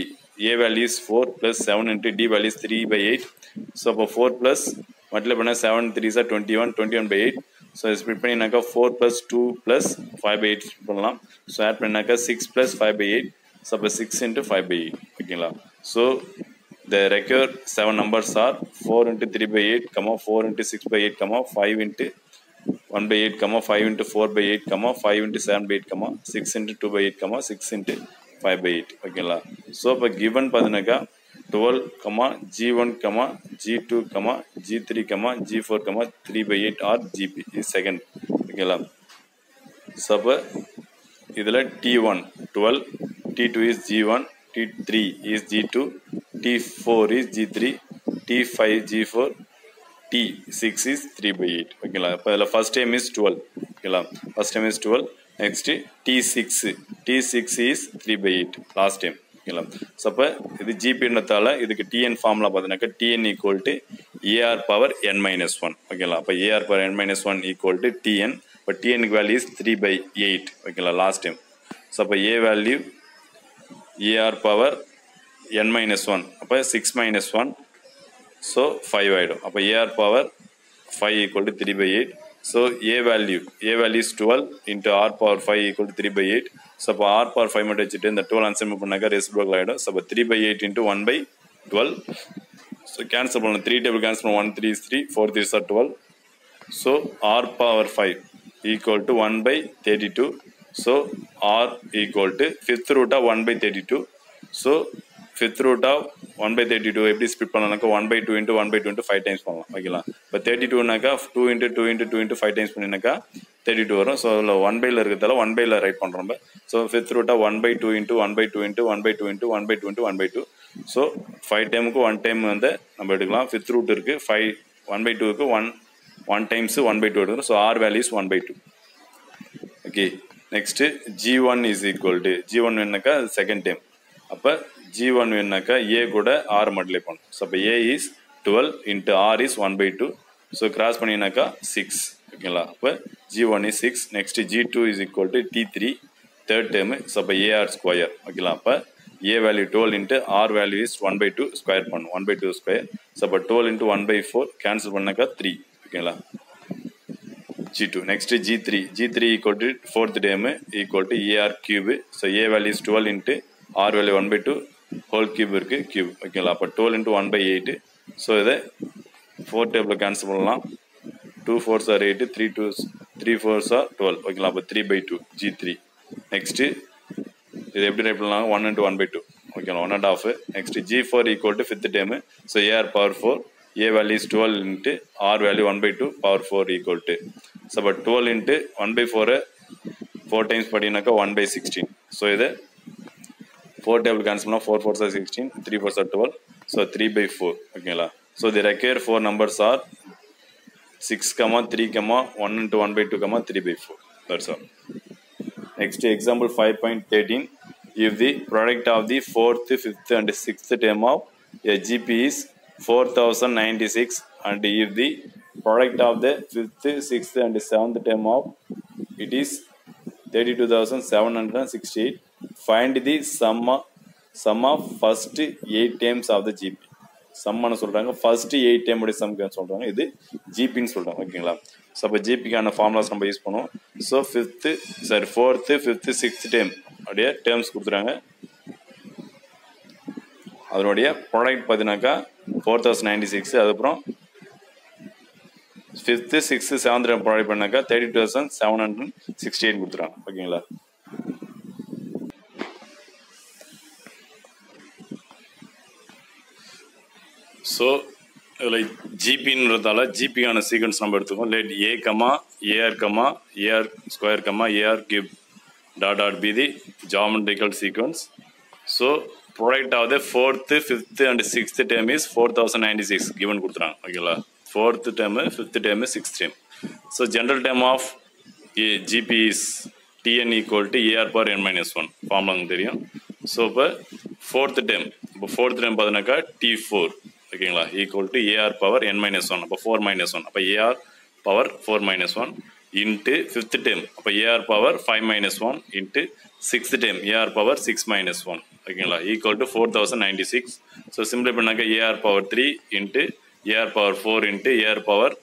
A: A value is 4 plus 7 into D value is 3 by 8. So அப்போ 4 plus multiply பண்ணால் 7 3s are 21 by 8. So split பண்ணினாக்கா 4 plus 2 plus 5 by 8 split பண்ணலாம். So add பண்ணினாக்கா 6 plus 5 by 8. So அப்போ 6 into 5 by 8. ஓகேங்களா so the required 7 numbers are 4 into 3 by 8, 4 into 6 by 8, 5 into 1 by 8, 5 into 4 by 8, 5 into 7 by 8, 6 into 2 by 8, 6 into 5 by 8. ஓகேங்களா so இப்போ given பார்த்தீங்கன்னாக்கா 12, G1, G2, G3, G4, 3/8 or GP is second. ஓகேங்களா. சப்ப இதில் T1 12, T2 is G1, T3 is G2, T4 is G3, T5 G4, T6 is 3/8. ஓகேங்களா. இப்போ இதில் first time is 12. ஓகேங்களா. first time is 12. Next T6 is 3/8 last time. ஓகேங்களா. So அப்போ இது ஜிபின்றதால இதுக்கு டிஎன் ஃபார்முலா பார்த்தீங்கன்னாக்கா TN equal to AR power n minus 1. ஓகேங்களா. அப்போ AR power n minus 1 equal to TN. இப்போ டிஎனுக்கு வேல்யூ இஸ் 3/8. ஓகேங்களா. Last term. ஸோ அப்போ A value AR power n minus 1. அப்போ 6 minus 1. ஸோ 5 ஆகிடும். அப்போ AR power 5 equal to 3/8. So A value is 12 into R power 5 equal to 3/8. So அப்போ R power 5 மட்டும் வச்சுட்டு இந்த 12 ஆன்சர் பண்ணாக்கா ரெசிப்ரோக்கல் ஆகிடும். ஸோ அப்போ 3/8 into 1/12. ஸோ கேன்சல் பண்ணணும். 3 டேபிள் கேன்சல் பண்ணணும். 1 3 is 3, 4 3 are 12. So R power 5 equal to 1/32. So R equal to fifth root of 1/32. So fifth root of 1/32 எப்படி ஸ்பிட் பண்ணலாம்னாக்கா 1/2 into 1/2 into 5 டைம்ஸ் பண்ணலாம். ஓகேங்களா. இப்போ 32னாக்கா 2 into 2 into 2 into 5 டைம்ஸ் பண்ணினாக்கா 32 வரும். So அதில் 1/ல இருக்கிறதால 1/ல right பண்ணுறோம் நம்ம. So fifth root of 1/2 into 1/2 into 1/2 into 1/2 into 1/2. So 5 டைமுக்கு 1 டைம் வந்து நம்ம எடுக்கலாம். ஃபிஃப்த் ரூட் இருக்குது 5 1/2க்கு 1 டைம்ஸ் 1/2 எடுக்கணும். So R value is 1/2. Okay. Next G1 is equal to G1 வேணுனாக்கா செகண்ட் டைம். அப்போ G1 வேணுனாக்கா ஏ கூட ஆர் மல்டிப்ளை பண்ணும். ஸோ அப்போ A is 12 into R is 1/2. So cross பண்ணினாக்கா 6. ஓகேங்களா. அப்போ G1 இஸ் 6. Next G2 is equal to T3 third term. So அப்போ ஏஆர் ஸ்கொயர். ஓகேங்களா. அப்போ A value 12 into R value is 1/2 square பண்ணும். 1/2 ஸ்கொயர். ஸோ அப்போ 12 இன்ட்டு 1/4 கேன்சல் பண்ணாக்கா 3. ஓகேங்களா. G2. Next G3 equal to fourth term equal to AR cube. So A value is 12 into R value 1/2 whole cube இருக்கு cube. ஓகேங்களா. அப்போ 12 into 1/8. So இதை 4 table cancel பண்ணலாம். 2 4s are 8, 3 4s are 12. ஓகேங்களா. அப்போ 3/2 G3. Next இது எப்படி write பண்ணலாம்? 1 into 1/2. ஓகேங்களா. 1.5. Next G4 equal to fifth term. So AR power 4. A value is 12 into R value 1/2 power 4 equal to. So but 12 into 1/4 4 times படினாக்கா 1/16. So இது 4 table cancel பண்ணா 4 4s are 16, 3 4s are 12. So 3/4. ஓகேங்களா. So the required four numbers are 6, 3, 1 into 1/2, 3/4. That's all. Next example 5.13. If the product of the fourth, fifth and sixth term of a GP is 4096 and if the product of the fifth, sixth and seventh term of it is 32,768, find the sum of first 8 terms of the GP. சம்மான சொல்றாங்க. First 8 time உடைய some சொல்றாங்க. இது ஜிபின்னு சொல்றாங்க. ஓகேங்களா. So அப்போ ஜிபிக்கான formulas நம்ம use பண்ணுவோம். So fourth fifth sixth time உடைய டேர்ம்ஸ் கொடுத்துறாங்க. அதனுடைய ப்ராடக்ட் பார்த்தீங்கன்னாக்கா 4096. அதுக்கப்புறம் fifth sixth seventh time product பண்ணாக்கா 32,768 கொடுத்துறாங்க. ஓகேங்களா. ஸோ இதில் ஜிபின்றதால ஜிபியான சீக்வன்ஸ் நம்ம எடுத்துக்கோம். Let A AR square AR cube dot be the geometrical sequence. So product of the fourth fifth and sixth term is 4096 given கொடுத்துறாங்க. ஓகேங்களா. Fourth term, fifth term, sixth term. So general term of GP is TN equal to AR power n-1 formula தெரியும். So இப்போ ஃபோர்த்து term பார்த்தீங்கன்னாக்கா T4. ஓகேங்களா. Equal to AR power n-1. அப்போ 4 - 1. அப்போ AR power 4 - 1 into fifth term. அப்போ AR power 5 - 1 into sixth term a r power 6 - 1. ஓகேங்களா. Equal to 4096. So சிம்பிளை பண்ணாக்கா a r power 3 into a r power 4 into a r power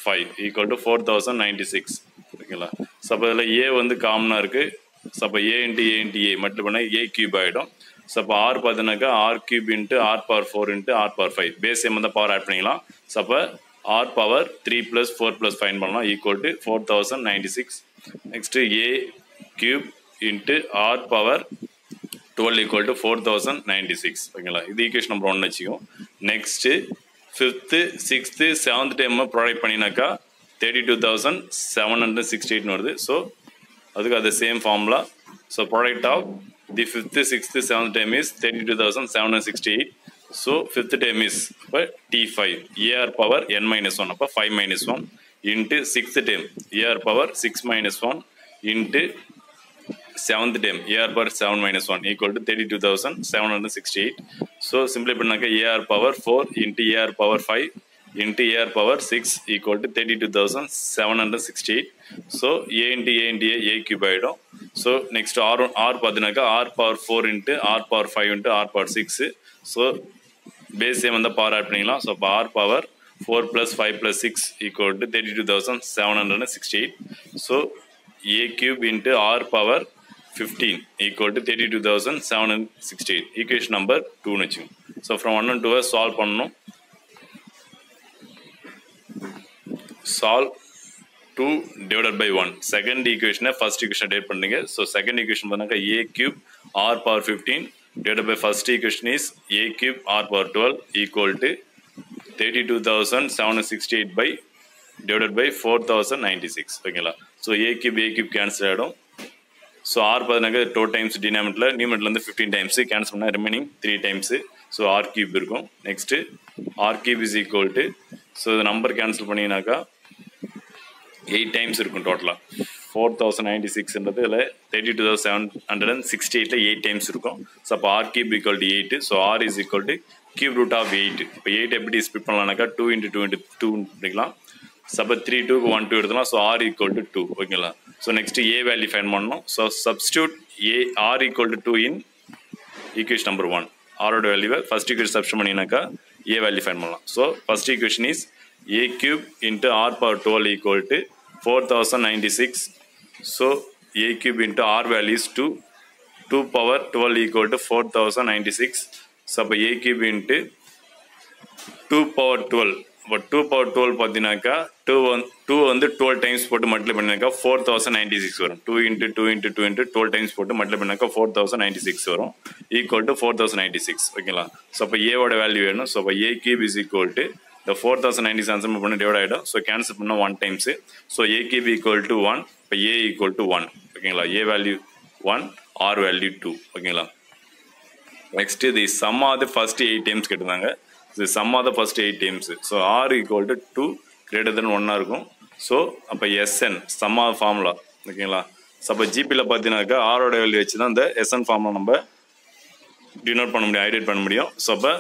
A: 5 equal to 4096. ஓகேங்களா. So அப்போ இதில் ஏ வந்து காமனாக இருக்குது. ஸோ அப்போ ஏ இன்ட்டு ஏ மட்டும் பண்ணால் ஏ கியூப் ஆகிடும். ஸோ அப்போ ஆர் பார்த்தீங்கன்னாக்கா r cube into r power 4 இன்ட்டு ஆர் பவர் 5 பேஸ் சேம் வந்து பவர் ஆட் பண்ணிக்கலாம். ஸோ அப்போ ஆர் பவர் 3 + 4 + 5 பண்ணலாம் equal to 4096. Next a cube into r power 12 equal to 4096 ஓகேங்களா. இது ஈக்குவேஷன் நம்பர் 1 வச்சுக்கோம். Next 5th 6th 7th time product பண்ணினாக்கா 32,768 வருது. So அதுக்கு அது same formula. So product of the 5th 6th 7th time is 32,768. So 5th time is இப்போ T5 AR power n-1 அப்போ 5-1 into 6th time AR power 6-1 into 7th term AR power 7-1 equal to 32,768. So simply பண்ணாக்க AR power 4 into AR power 5 into AR power 6 equal to 32,768. So A into A into A cube ஆயிடும். So next R பார்த்தீங்கன்னாக்கா R power 4 into R power 5 into R power 6. So base same வந்து power add பண்ணிக்கலாம். So R power 4 plus 5 plus 6 equal to 32,768. So A cube into R power 15 equal to 32,768. Equation number 2 நச்சு. So from 1 and 2 solve பண்ணணும். Solve 2 divided by 1. Second equation first equation divide பண்ணுங்க. So second equation பண்ணாக்க A cube R power 15 divided by first equation is A cube R power 12 equal to 32,768 by divided by 4,096. ஓகேங்களா. So A cube cancel ஆயிடும். So R பார்த்தீங்கன்னா 2 times denominator numeratorல 15 times cancel பண்ணா remaining 3 times. So R cube இருக்கும். Next R cube is equal to, so the number cancel பண்ணினாக்கா 8 times இருக்கும் டோட்டலா. 4,096ன்றதுல 32,768ல 8 times இருக்கும். So அப்போ R cube equal to 8. So R is equal to cube root of 8. இப்போ 8 எப்படி split பண்ணலாம்னாக்கா 2 into 2 into 2 பண்ணிக்கலாம். சப்போ 3 2க்கு 1 2 எடுத்துலாம். ஸோ R equal to 2 ஓகேங்களா. So next A value find பண்ணணும். So substitute R equal to 2 in equation number 1. ஆரோட வேல்யூவை first equation substitute பண்ணினாக்கா A வேல்யூ ஃபைண்ட் பண்ணலாம். So first equation is A cube into R power 12 equal to 4,096. So A cube into R value is 2. 2 power 12 equal to 4,096. So A cube into 2 power 12. But 2 power 12 பார்த்தீங்கன்னாக்கா 2 வந்து 12 times போட்டு multiply பண்ணினாக்கா 4,096 வரும். 2 into 2 into 2 into 12 times போட்டு multiply பண்ணினாக்கா 4,096 வரும். Equal to 4,096 ஓகேங்களா. So அப்போ ஏவோட value வேணும். ஸோ அப்போ A cube is equal to the 4,096 answer பண்ணி டிவைட் ஆகிடும். ஸோ கேன்சல் பண்ணால் 1 times. So A cube equal to 1. இப்போ A equal to 1 ஓகேங்களா. A வேல்யூ 1, R வேல்யூ 2 ஓகேங்களா. Next the sum of the first 8 times கேட்டிருந்தாங்க. The sum of the first 8 times. So R equal to 2 greater than 1 இருக்கும். So அப்போ SN sum of formula ஓகேங்களா. So அப்போ ஜிபியில் பார்த்தீங்கன்னாக்கா ஆரோட value வச்சு தான் இந்த SN ஃபார்முலா நம்ம டினோட் பண்ண முடியும், ஐடென்ட் பண்ண முடியும். ஸோ அப்போ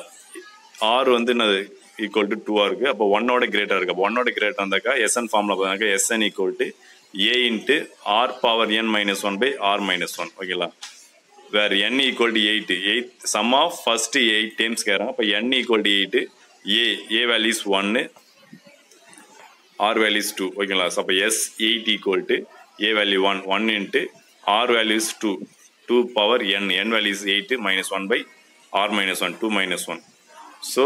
A: R வந்து என்னது ஈக்குவல் டு 2 இருக்குது. அப்போ 1ஓட கிரேட்டாக இருக்குது. அப்போ 1ஓட கிரேட்டாக இருந்தாக்கா SN ஃபார்முலா பார்த்தீங்கன்னாக்கா SN equal to A into R power n-1 by R-1 ஓகேங்களா. where n equal to 8, sum of first 8 times கேட்குறாங்க. அப்போ n equal to 8, A value is 1, R value is 2 ஓகேங்களா. ஸோ அப்போ S 8 equal to A value 1 into R value is 2 power n value is 8 minus 1 by R-1 2 minus 1. So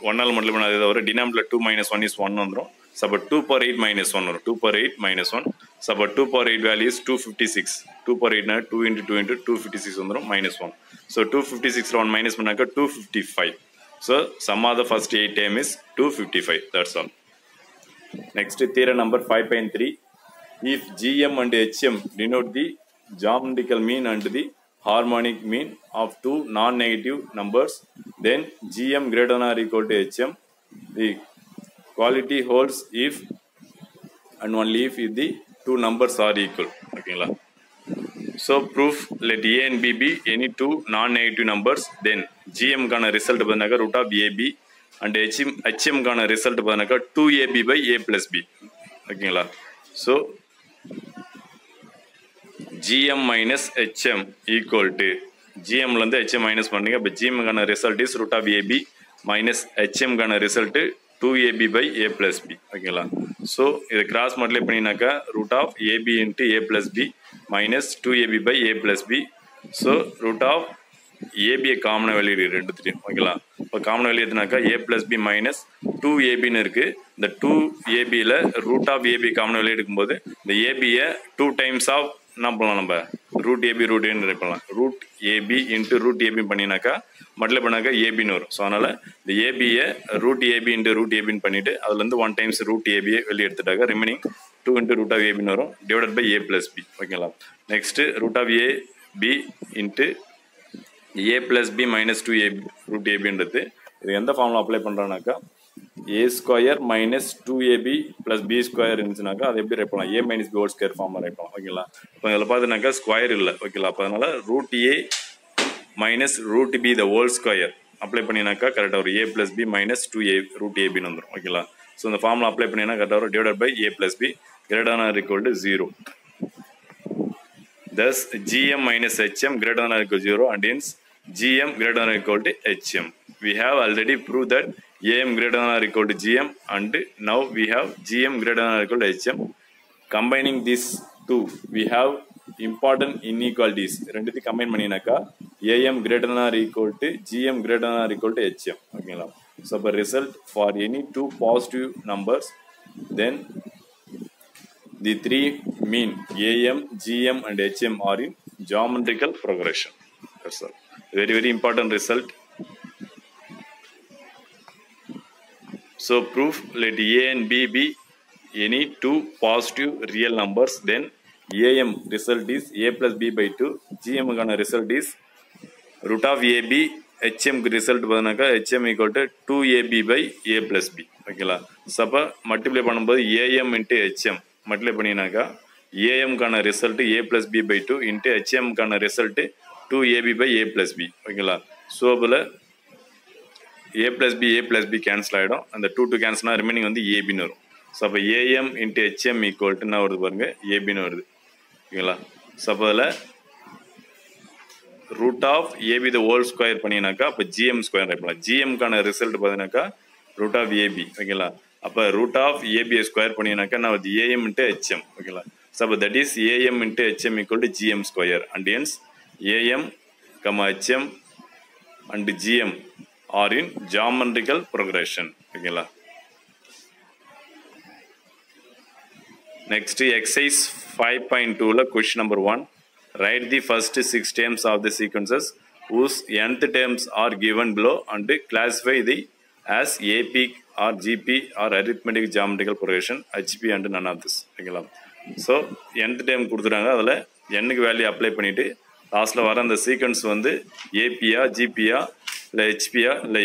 A: 1ஆல் multiply பண்ண அதே தவிர denominator 2 minus 1 is 1 வந்துடும். So அப்போ 2 power 8 minus 1 வரும். 2 power 8 minus 1. So அப்போ 2 power 8 value is 256. 2 power 8 2 into 2 into 256 வந்துடும் minus 1. So 256 1 minus பண்ணாக்கா 255. So sum of the first 8 time is 255. That's all. Next theorem number 5.3. இஃப் GM and HM denote the geometrical mean and the harmonic mean of two non-negative numbers, then GM greater than or equal to HM. The quality holds if and only if the two numbers are equal. Okay. So proof, let A and B be any two non-negative numbers, then GM kana result banaka root of AB and HM kana result banaka 2AB by A plus B. Okay. So GM minus HM equal to GM landa HM minus பண்ணுங்க. but GM kana result is root of AB minus HM kana result 2AB by A plus B. ஓகேங்களா. So இதை cross multiply பண்ணினாக்கா root of AB into A plus B minus 2AB by A plus B. So root of ஏபியை காமனாக வெளியிடு ரெண்டுத்தையும் ஓகேங்களா. இப்போ காமனாக வெளியேதுனாக்கா A plus B மைனஸ் 2ABன்னு இருக்குது. இந்த 2ABயில் ரூட் ஆஃப் AB காமனாக வெளியெடுக்கும் போது இந்த ஏபியை 2 times ஆஃப் என்ன பண்ணலாம் நம்ம ரூட் ஏபி ரூட் ஏன்னு ரைட் பண்ணலாம். Root AB into root AB பண்ணினாக்கா மல்டிப்ளை பண்ணாக்கா ஏபின்னு வரும். ஸோ அதனால் இந்த ஏபியை ரூட் ஏபி இன்ட்டு ரூட் ஏபின்னு பண்ணிவிட்டு அதுலேருந்து 1 டைம்ஸ் ரூட் ஏபியை வெளியே எடுத்துட்டாக்கா ரிமைனிங் 2 இன்ட்டு ரூட் ஆஃப் ஏபின்னு வரும் divided by A plus B. ஓகேங்களா. Next root of A B into A plus B minus 2 AB root ஏபின்றது இது எந்த ஃபார்முலா அப்ளை பண்ணுறோன்னாக்கா a square minus 2ab plus b square இருந்துச்சுனாக்கா அது எப்படி ரைட் பண்ணலாம்? a minus b whole square ஃபார்மாக ரைட் பண்ணலாம். ஓகேங்களா. இப்போ இதில் பார்த்தீங்கன்னாக்கா ஸ்கொயர் இல்லை. ஓகேங்களா. அப்போ அதனால root a minus root b the whole square apply பண்ணினாக்கா கரெக்டாக ஒரு a plus b minus 2a root ஏபின்னு வந்துடும். ஓகேங்களா. ஸோ இந்த ஃபார்முலா அப்ளை பண்ணினா கரெக்டாக வரும் divided by a plus b greater than or equal to 0. Thus gm minus hm greater than or equal to 0 and hence gm greater than or equal to hm. We have already proved that am greater than or equal to gm and now we have gm greater than or equal to hm. Combining these two we have important inequalities. ரெண்டுத்தையும் combine பண்ணினாக்கா am greater than or equal to gm greater than or equal to hm. ஓகேங்களா. So the result for any two positive numbers then the three mean am, gm and hm are in geometrical progression. That's all. Very important result. So proof, let a and b be any two positive real numbers, then am result is a plus b by 2, gm gonna result is root of ab, hm result padanaaka hm equal to 2ab by a plus b. ஓகேங்களா. சப்போ multiply பண்ணும்போது am into hm multiply பண்ணினாக்கா am கான result a plus b by 2 into hm கான result 2ab by a plus b. ஓகேங்களா. So அதில் a plus b cancel ஆகிடும். அந்த 2 கேன்சல்னா ரிமைனிங் வந்து ஏபின்னு வரும். ஸோ அப்போ am into hm equal to என்ன வருது பாருங்க ஏபின்னு வருது. ஓகேங்களா. ஸோ அப்போ அதில் root of AB the whole square பண்ணினாக்கா அப்போ ஜிஎம் ஸ்கொயர் ரைட் பண்ணலாம். ஜிஎம்கான ரிசல்ட் பார்த்தீங்கன்னாக்கா ரூட் ஆஃப் ஏபி. ஓகேங்களா. அப்போ ரூட் ஆஃப் ஏபியை ஸ்கொயர் பண்ணினாக்கா நான் வந்து ஏஎம் இன்ட்டு ஹெச்எம். ஓகேங்களா. ஸோ அப்போ that is AM into HM equal to GM square and hence AM HM and GM are in geometrical progression. ஓகேங்களா. Next exercise 5.2 question number 1. Write the first 6 terms of the sequences whose nth terms are given below and classify the as AP or GP or arithmetic geometrical progression HP and none of this. ஓகேங்களா. So nth term கொடுத்துட்டாங்க. அதில் nக்கு value apply பண்ணிவிட்டு லாஸ்ட்டில் வர அந்த sequence வந்து ஏபியா ஜிபியா இல்லை ஹெச்பியா இல்லை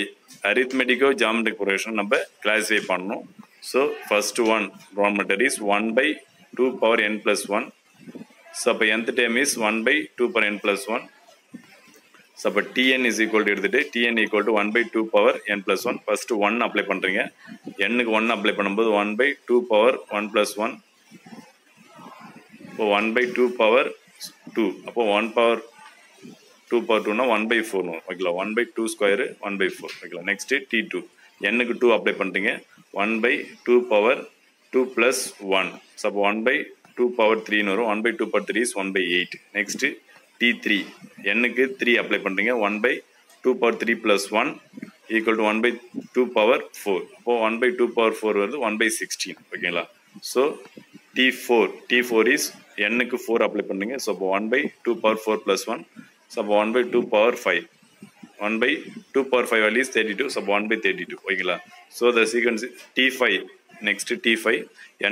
A: அரித்மெட்டிக்கோ ஜாமெட்ரிக் ப்ரொக்ரெஷன் நம்ம கிளாஸிஃபை பண்ணணும். So first one method is 1/2 power n plus 1. So அப்போ nth term is 1/2 power n plus 1. So அப்போ tn is equal to எடுத்துகிட்டு tn equal to 1/2 power n plus 1. First 1 apply பண்ணுறீங்க. nக்கு 1 apply பண்ணும்போது 1/2 power 1 plus 1. இப்போ 1/2 power 2. அப்போ 1 power 2 power 2 1/4 வரும். ஓகேங்களா. 1/2 square 1/4. ஓகேங்களா. நெக்ஸ்ட் t2 nக்கு 2 அப்ளை பண்ணுறீங்க. 1/2 power 2 plus 1. ஸோ அப்போ 1/2 power 3 வரும். 1/2 power 3 is 1/8. Next t3 nக்கு 3 apply பண்ணுறீங்க. 1/2 power 3 plus 1 equal to 1/2 power 4. அப்போ 1/2 power 4 வருது 1/16. ஓகேங்களா. ஸோ t4 is nக்கு 4 அப்ளை பண்ணுறீங்க. ஸோ அப்போ 1/2 power 4 plus 1. So 1/2 power 5. 1/2 power 5 value is 32. So 1/32. ஓகேங்களா. So the sequence t5 next t5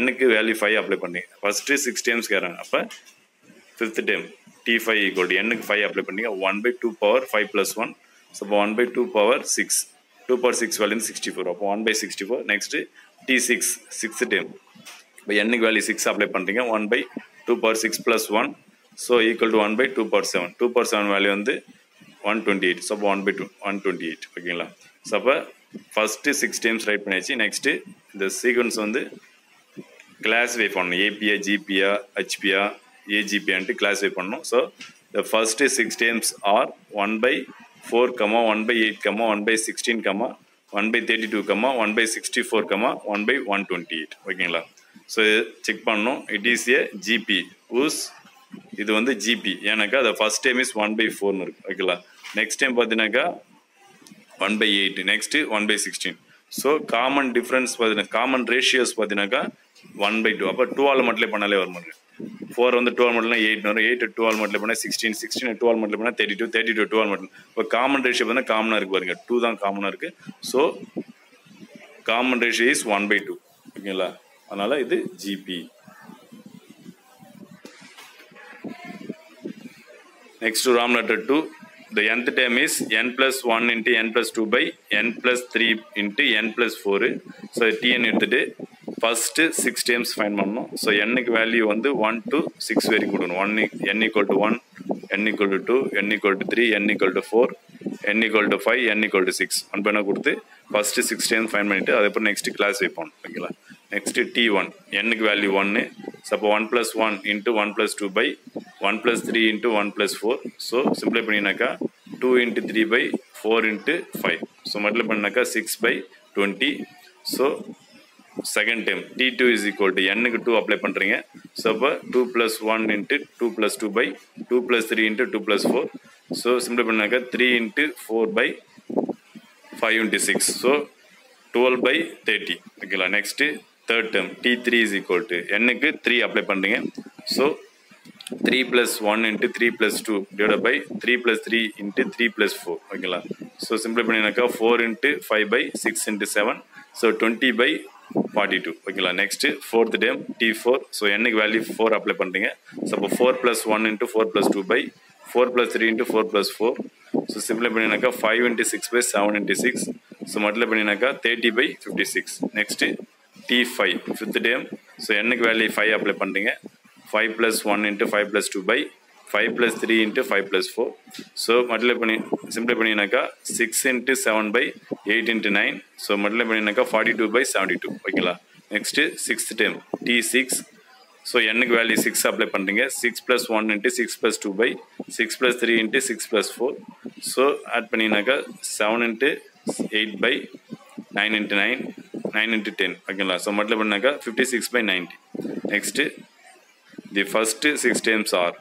A: nக்கு value 5 apply பண்ணி first 6 times கேட்குறாங்க. அப்போ 5th term t5 equal to nக்கு 5 அப்ளை பண்ணி 1/2 power 5 plus 1. ஸோ 1/2 power 6. 2 power 6 value 64. அப்போ 1/64. நெக்ஸ்ட் t6 6th டைம் இப்போ nக்கு வேல்யூ 6 அப்ளை பண்ணுறீங்க. 1/2 power 6 plus 1. So equal to 1/2 power 7. 2 power 7 value வந்து 128. ஸோ அப்போ 1/2 128. ஓகேங்களா. ஸோ அப்போ ஃபஸ்ட்டு 6 டைம்ஸ் ரைட் பண்ணியாச்சு. நெக்ஸ்ட்டு இந்த சீக்வன்ஸ் வந்து கிளாஸிஃபை பண்ணணும். ஏபியா ஜிபியா ஹெச்பியா ஏஜிபியான்ட்டு கிளாஸிஃபை பண்ணணும். So the first 6 times are 1/4, 1/8, 1/16, 1/32, 1/64, 1/128. ஓகேங்களா. ஸோ செக் பண்ணணும். இட் இஸ் ஏ ஜிபி ஊஸ் இது வந்து ஜிபி. ஏன்னாக்கா அது ஃபர்ஸ்ட் டைம் இஸ் 1/4 இருக்கு. ஓகேங்களா. நெக்ஸ்ட் டைம் பார்த்தீங்கன்னாக்கா 1/8. நெக்ஸ்ட் 1/16. ஸோ காமன் டிஃப்ரென்ஸ் பார்த்தீங்கன்னா காமன் ரேஷியோஸ் பார்த்தீங்கன்னாக்கா 1/2. அப்போ 2 ஆல் மல்டிப்ளை பண்ணாலே வரும். 4 வந்து 12 மட்டும் 8 வரும், 8 12 மட்டும் பண்ணால் 16, 16 12 மட்டும் பண்ணால் 32, 32 12 மட்டும். இப்போ காமன் ரேஷியோ பார்த்தா காமனாக இருக்குது பாருங்க, 2 தான் காமனாக இருக்குது. So common ratio is 1/2. ஓகேங்களா, அதனால் இது GB. Next to Ram letter 2, the nth term is n plus 1 into n plus 2 by n plus 3 into n plus 4. So tn எடுத்துட்டு first 6 terms find பண்ணணும். So n க்கு value வந்து 1 to 6 வரைக்கும் கொடுக்கணும். n equal to 1, n equal to 2, n equal to 3, n equal to 4, n equal to 5, n equal to 6 one பண்ண கொடுத்து first 6 terms find பண்ணிட்டு அதுக்கப்புறம் next class வைப்போம். ஓகேங்களா, next t1, n க்கு வேல்யூ 1. So அப்போ 1 plus 1 into 1 plus 2 by 1 plus 3 into 1 plus 4. So simplify பண்ணினாக்கா 2 into 3 by 4 into 5. So multiply பண்ணினாக்கா 6 by 20. So second term t2 is equal to n க்கு 2 apply பண்ணுறீங்க. So அப்போ 2 plus 1 into 2 plus 2 by 2 plus 3 into 2 plus 4. So simplify பண்ணினாக்கா 3 into 4 by 5 into 6. So 12 by 30. ஓகேங்களா, next third term t3 is equal to n க்கு 3 apply பண்ணுறீங்க. So 3 plus 1 into 3 plus 2 divided by 3 plus 3 into 3 plus 4. ஓகேங்களா, so simplify பண்ணினாக்கா 4 into 5 by 6 into 7. So 20 by 42. ஓகேங்களா, next fourth dam t4. So என்னக்கு value 4 apply பண்ணுறீங்க. So அப்போ 4 plus 1 into 4 plus 2 by 4 plus 3 into 4 plus 4. So simplify பண்ணினாக்கா 5 into 6 by 7 into 6. So multiply பண்ணினாக்கா 30 by 56. Next t5 fifth term. So என்னக்கு value 5 apply பண்ணுறீங்க. 5 plus 1 into 5 plus 2 by 5 plus 3 into 5 plus 4. So multiply பண்ணி simplify பண்ணினாக்கா 6 into 7 by 8 into 9. So multiply பண்ணினாக்கா 42 by 72. ஓகேங்களா, next sixth term t6. So என்னக்கு value 6 apply பண்ணுறீங்க. 6 plus 1 into 6 plus 2 by 6 plus 3 into 6 plus 4. So add பண்ணினாக்கா 7 into 8 by 9 into 9, 9 into 10. ஓகேங்களா, so multiply பண்ணாக்கா 56 by 90. Next the first 6 terms are,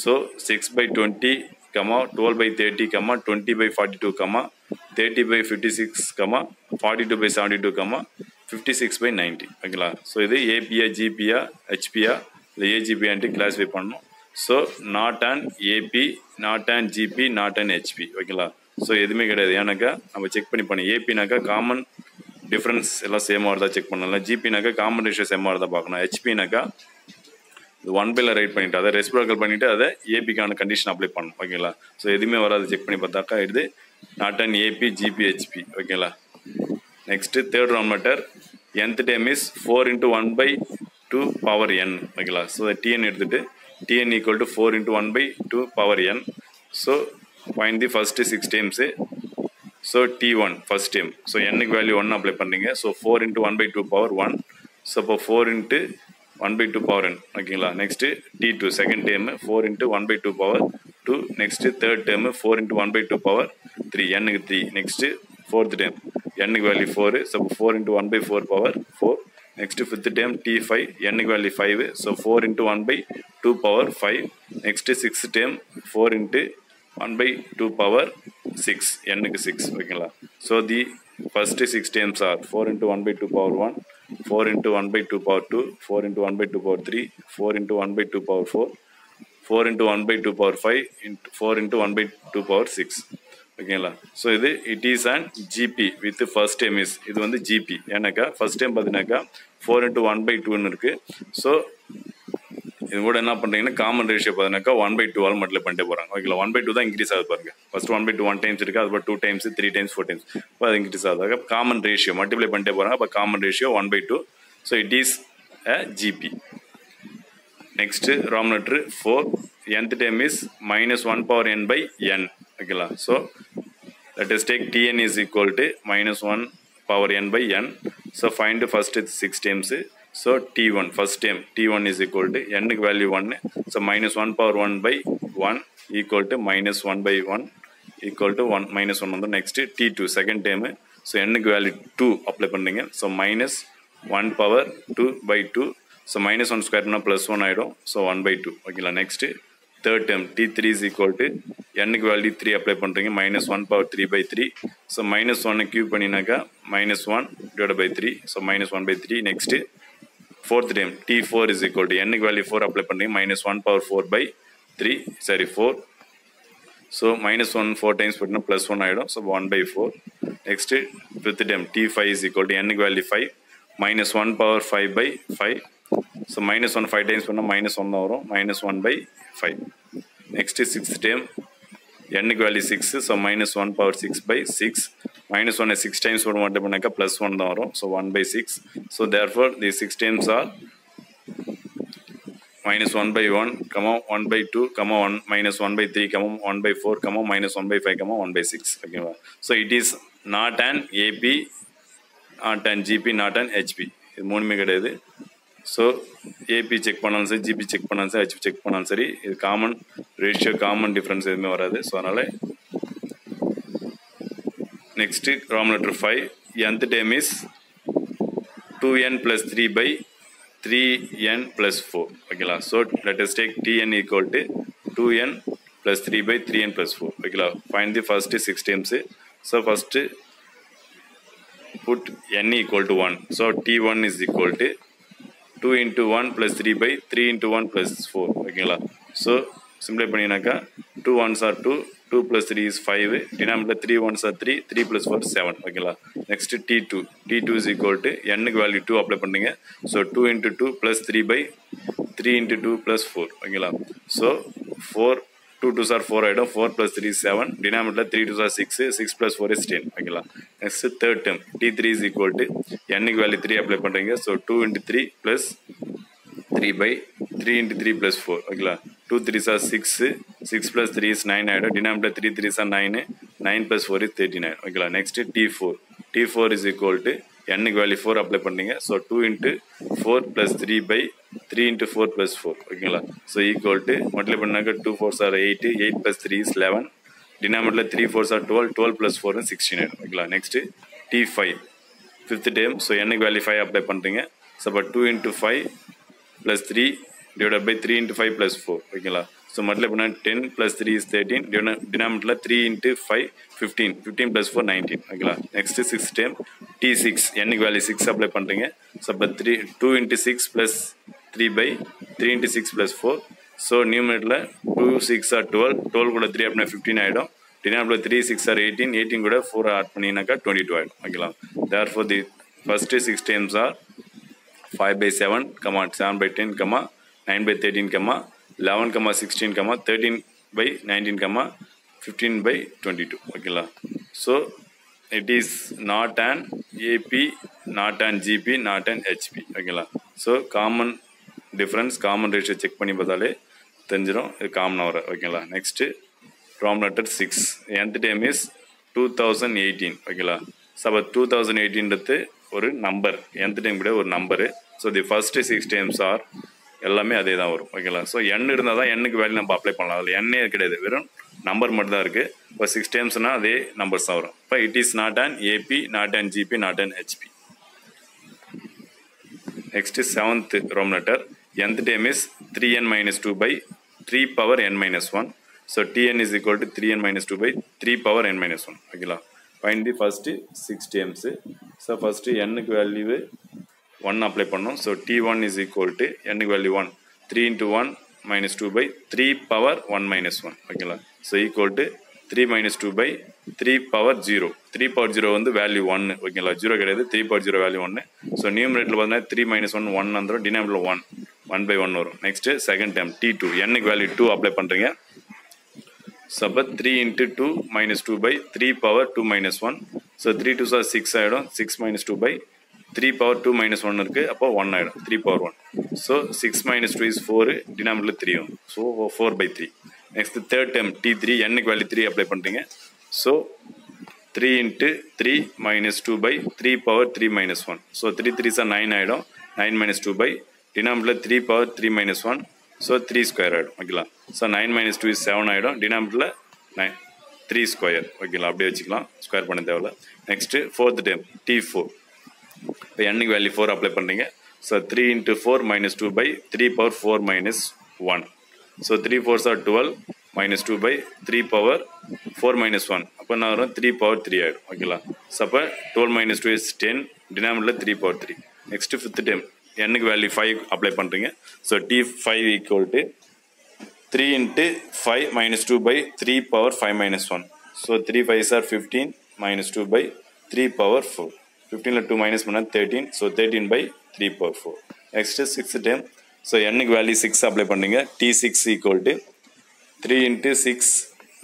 A: so 6 by 20, 12 by 30, 20 by 42, 30 by 56, 42 by 72, 56 by 90. ஓகேங்களா, so இது ஏபியா ஜிபியா ஹெச்பியா இல்லை ஏஜிபியான்ட்டு கிளாஸிஃபை பண்ணணும். So not and AP, not and GP, not and HP. ஓகேங்களா, ஸோ எதுவுமே கிடையாது. ஏன்னாக்கா நம்ம செக் பண்ணி பண்ணோம். ஏபினாக்கா காமன் டிஃப்ரென்ஸ் எல்லாம் சேமாக இருந்தால் செக் பண்ணலாம். ஜிபினாக்கா காமன் ரேஷியோ சேமாக இருந்தால் பார்க்கணும். ஹெச்பினாக்கா ஒன் பைல ரைட் பண்ணிட்டு அதை ரெஸ்பிரேக்கல் பண்ணிட்டு அதை ஏபிக்கான கண்டிஷன் அப்ளை பண்ணணும். ஓகேங்களா, ஸோ எதுவுமே வராது. செக் பண்ணி பார்த்தாக்கா இது not and AP GP HP. ஓகேங்களா, next third round matter nth term is 4 into 1 by 2 power n. ஓகேங்களா, ஸோ டிஎன் எடுத்துட்டு T N equal to 4 into 1 by 2 power n. So find the first 6 terms. So t1 first term. So என்னக்கு value 1 apply பண்ணுறீங்க. So 4 into 1 by 2 power 1. So அப்போ 4 into 1 by 2 power n. ஓகேங்களா, next t2 second term 4 into 1 by 2 power 2. Next third term 4 into 1 by 2 power 3, n-க்கு 3. Next fourth term n-க்கு value 4. So 4 into 1 by 4 power 4. Next fifth term t5, n-க்கு value 5. So 4 into 1 by 2 power 5. Next sixth term 4 into 1 by 2 power 6, n-க்கு 6. ஓகேங்களா, so the first 6 terms are 4 into 1 by 2 power 1, 4 into 1 by 2 power 2, 4 into 1 by 2 power 3, 4 into 1 by 2 power 4, 4 into 1 by 2 power 5, 4 into 1 by 2 power 6. ஓகேங்களா, so இது it is and GB with first time is இது வந்து GB. ஏன்னாக்கா first time பார்த்தீங்கன்னாக்கா 4 into 1 by 2ன்னு இருக்குது. So இது கூட என்ன பண்ணுறீங்கன்னா காமன் ரேஷியோ பார்த்தீங்கன்னாக்கா 1 by 2 மல்டிப்ளை பண்ணிட்டே போகிறாங்க. ஓகேங்களா, 1 by 2 தான் இன்க்ரீஸ் ஆகுது பாருங்க. ஃபர்ஸ்ட் 1 by 2 1 டைம்ஸ் இருக்குது, அதுபோல் 2 times 3 times 4 times இப்போ அது இன்க்ரீஸ் ஆகுது. காமன் ரேஷியோ மல்டிப்ளை பண்ணிட்டே போகிறாங்க. அப்போ common ratio 1 by 2. So it is a GB. Next Ram letter 4 nth term is -1 power n by n. ஓகேங்களா, so let us take tn is equal to -1 power n by n. So find the first 6 terms. So t1 first term t1 is equal to n-க்கு value 1. So -1 power 1 by 1 equal to -1 by 1 equal to 1 -1 வந்து next t2 second term. So n-க்கு value 2 apply பண்ணுறீங்க. So -1 power 2 by 2. So -1 square பண்ணால் +1 ஆகிடும். So 1 by 2. ஓகேங்களா, next third term t3 is equal to n-க்கு value 3 apply பண்ணுறீங்க. -1 power 3 by 3. So -1 cube பண்ணினாக்கா -1 divided by 3. So -1 by 3. Next fourth term t4 is equal to n value 4 apply பண்ணி minus 1 power 4 by 3 sorry 4. So minus 1 4 times put plus 1 ஆயிடும். So 1 by 4. Next fifth term t5 is equal to n value 5 minus 1 power 5 by 5. So minus 1 5 times பண்ணா minus 1 வரும் minus 1 by 5. Next sixth term n value 6 so minus 1 power 6 by 6 minus 1 6 times போட மட்டும் பண்ணாக்க plus 1 தான் வரும். So 1 by 6. So therefore these 6 terms are minus 1 by 1, comma 1 by 2, comma 1 minus 1 by 3, comma 1 by 4, comma minus 1 by 5, comma 1 by 6. Okay. So it is not an AP, not an GP, not an HP. இது மூணுமே கிடையாது. So AB check பண்ணாலும் சரி GB check பண்ணாலும் சரி HP check பண்ணாலும் சரி இது காமன் ரேஷியோ காமன் டிஃப்ரென்ஸ் எதுவுமே வராது. ஸோ அதனால் next Roman letter 5 nth term is 2n plus 3 by 3n plus 4. ஓகேங்களா. So let us take tn equal to 2n plus 3 by 3n plus 4. ஓகேங்களா. find the first 6 terms. So first put n equal to 1. So t1 is equal to 2 into 1 plus 3 by 3 into 1 plus 4. ஓகேங்களா. So simplify பண்ணினாக்கா 2 1s are 2, 2 plus 3 is 5, denominator 3 1s are 3, 3 plus 4 7. ஓகேங்களா. Next t2 is equal to n value 2 apply பண்ணுங்க. So 2 into 2 plus 3 by 3 into 2 plus 4. ஓகேங்களா. So 4 2 2s are 4 ஆகிடும் 4 plus 3 is 7, denominator 3 2s are 6, 6 plus 4 is 10. ஓகேங்களா. Next third term t3 is equal to n value 3 apply பண்ணுறீங்க. So 2 into 3 plus 3 by 3 into 3 plus 4. ஓகேங்களா. 2 3s are 6, 6 plus 3 is 9 ஆகிடும், denominator 3 3s are 9, 9 plus 4 is 39. ஓகேங்களா. Next t4 is equal to n value 4 apply பண்ணீங்க. So 2 into 4 plus 3 by 3 into 4 plus 4. ஓகேங்களா. So equal to multiply பண்ணாக்க 2 4s are 8, 8 plus 3 is 11, denominator 3 4s are 12, 12 plus 4 is 16 ஆகிடும். ஓகேங்களா. Next t5 fifth term. So n value 5 apply பண்ணுறீங்க. So அப்போ 2 into 5 plus 3 divided by 3 into 5 plus 4. ஓகேங்களா. So multiply பண்ணால் 10 plus 3 is 13, denominator 3 into 5 15, 15 plus 4 19. ஓகேங்களா. Next sixth term t6 n value 6 apply பண்ணுறீங்க. So அப்போ 2 into 6 plus 3 by 3 into 6 plus 4. So நியூமரேட்டரில் 2 6 are 12, 12 கூட 3 அப்படின்னா 15 ஆகிடும், denominator 3 6 are 18, 18 கூட 4 ஆட் பண்ணினாக்கா 22 ஆகிடும். ஓகேங்களா. therefore the first 6 terms are 5 by 7, 7 by 10, 9 by 13, 11, 16, 13 by 19, 15 by 22. ஓகேங்களா. So it is not an AP, not an GP, not an HP. ஓகேங்களா. So common difference common ratio check பண்ணி பார்த்தாலே தெரிஞ்சிடும் இது காமனாக வர. ஓகேங்களா. Next Roman letter 6 nth term is 2018. ஓகேங்களா. ஸோ அப்போ 2018ன்றது ஒரு நம்பர், nth term கூட ஒரு நம்பரு. So the first 6 terms are எல்லாமே அதே தான் வரும். ஓகேங்களா. ஸோ n இருந்தால் தான் n-க்கு வேல்யூ நம்ம அப்ளை பண்ணலாம். அதில் n கிடையாது, வெறும் நம்பர் மட்டும் தான் இருக்குது. இப்போ 6 termsனால் அதே நம்பர்ஸ் தான் வரும். இப்போ it is not an AB, not an GB, not an HP. Next seventh Roman letter nth term is 3n minus 2 by 3 power n minus 1. So tn is equal to 3n minus 2 by 3 power n minus 1. ஓகேங்களா. Find the first 6 terms. So first n-க்கு value 1 apply பண்ணோம். So t1 is equal to n-க்கு value 1, 3 into 1 minus 2 by 3 power 1 minus 1. ஓகேங்களா. So equal to 3 minus 2 by 3 power 0. 3 power 0 வந்து value 1. ஓகேங்களா. 0 கிடையாது, 3 power 0 value 1. So நியூமரேட்டரில் பார்த்தீங்கன்னா 3 minus 1 1 வந்துடும், டினாமினேட்டரில் 1 by 1 வரும். நெக்ஸ்ட் செகண்ட் டைம் t2 n-க்கு வேல்யூ 2 அப்ளை பண்ணுறீங்க. ஸோ அப்போ 3 into 2 minus 2 by 3 power 2 minus 1. So 3 2s are 6 ஆகிடும், 6 minus 2 by 3 power 2 minus 1 இருக்குது, அப்போ 1 ஆகிடும், 3 power 1. ஸோ 6 minus 2 is 4, டினாமினேட்டரில் 3 வரும். So 4 by 3. Next third time t3 n-க்கு வேல்யூ 3 அப்ளை பண்ணுறீங்க. So 3 into 3 minus 2 by 3 power 3 minus 1. So 3 3s are 9 ஆகிடும், 9 minus 2 by டினாமினேட்டரில் 3 power 3 minus 1. ஸோ 3 ஸ்கொயர் ஆகிடும். ஓகேங்களா. ஸோ 9 minus 2 is 7 ஆகிடும், டினாமினேட்டரில் 3 ஸ்கொயர். ஓகேங்களா. அப்படியே வச்சுக்கலாம், ஸ்கொயர் பண்ண தேவையில்ல. Next fourth time t4. இப்போ n-க்கு வேல்யூ 4 அப்ளை பண்ணுறீங்க. So 3 into 4 minus 2 by 3 power 4 minus 1. So 3 4s are 12 minus 2 by 3 power 4 minus 1. அப்போ நான் வரும் 3 power 3 ஆகிடும். ஓகேங்களா. ஸோ அப்போ 12 minus 2 is 10, டினாமினேட்டரில் 3 power 3. நெக்ஸ்ட்டு ஃபிஃப்த் டைம் n-க்கு வேல்யூ 5 அப்ளை பண்ணுறீங்க. So t5 equal to 3 into 5 minus 2 by 3 power 5 minus 1. So 3 5s are 15 minus 2 by 3 power 4. 15 2 minus 1 13. So 13 by 3 power 4. Next is 6th term. So n-க்கு value 6 apply பண்ணுங்க. t6 equal to 3 into 6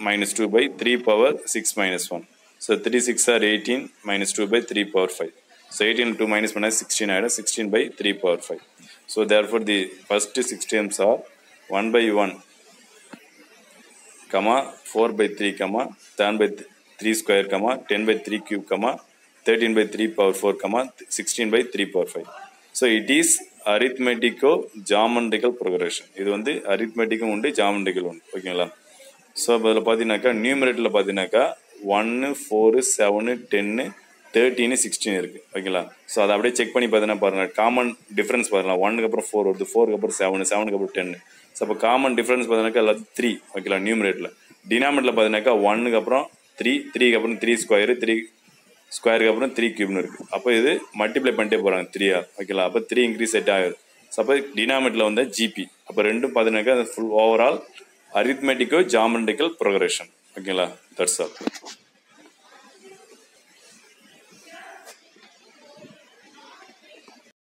A: minus 2 by 3 power 6 minus 1. So 3 6 are 18 minus 2 by 3 power 5. So 18 2 minus 1 is 16 added 16 by 3 power 5. So therefore the first 6 terms are 1 by 1 comma 4 by 3 comma 10 by 3 square comma 10 by 3 cube comma 13 by 3 power 4 comma 16 by 3 power 5. So it is arithmetico-geometrical progression. இது வந்து arithmetic-ம் உண்டு geometrical உண்டு ஓகேங்களா. So அதில் பார்த்தீங்கன்னாக்கா நியூமரேட்டரில் பார்த்தீங்கன்னாக்கா 1 4 7 10 13 16 இருக்குது ஓகேங்களா. ஸோ அதை அப்படியே செக் பண்ணி பார்த்தீங்கன்னா பாருங்கள் காமன் டிஃப்ரென்ஸ் பாருங்களா. 1க்கு அப்புறம் 4 வருது, 4க்கு அப்புறம் 7, 7க்கு அப்புறம் 10. ஸோ அப்போ காமன் டிஃப்ரென்ஸ் பார்த்தீங்கன்னாக்கா எல்லாத்தையும் 3 ஓகேங்களா. நியூமரேட்டில் டினாமினேட்டில் பார்த்தீங்கன்னாக்கா 1க்கு அப்புறம் 3, 3க்கு அப்புறம் 3 ஸ்கொயரு, 3 ஸ்கொயருக்கு அப்புறம் 3 கியூப்னு இருக்குது. அப்போ இது மல்டிப்ளை பண்ணிட்டே போகிறாங்க 3 ஓகேங்களா. அப்போ 3 இன்க்ரீஸ் செட் ஆகிடும். ஸோ அப்போ டினாமினேட்டில் வந்து ஜிபி. அப்போ ரெண்டும் பார்த்தீங்கன்னாக்கா ஃபுல் ஓவரால் arithmetico-geometrical progression. ஓகேங்களா. That's all.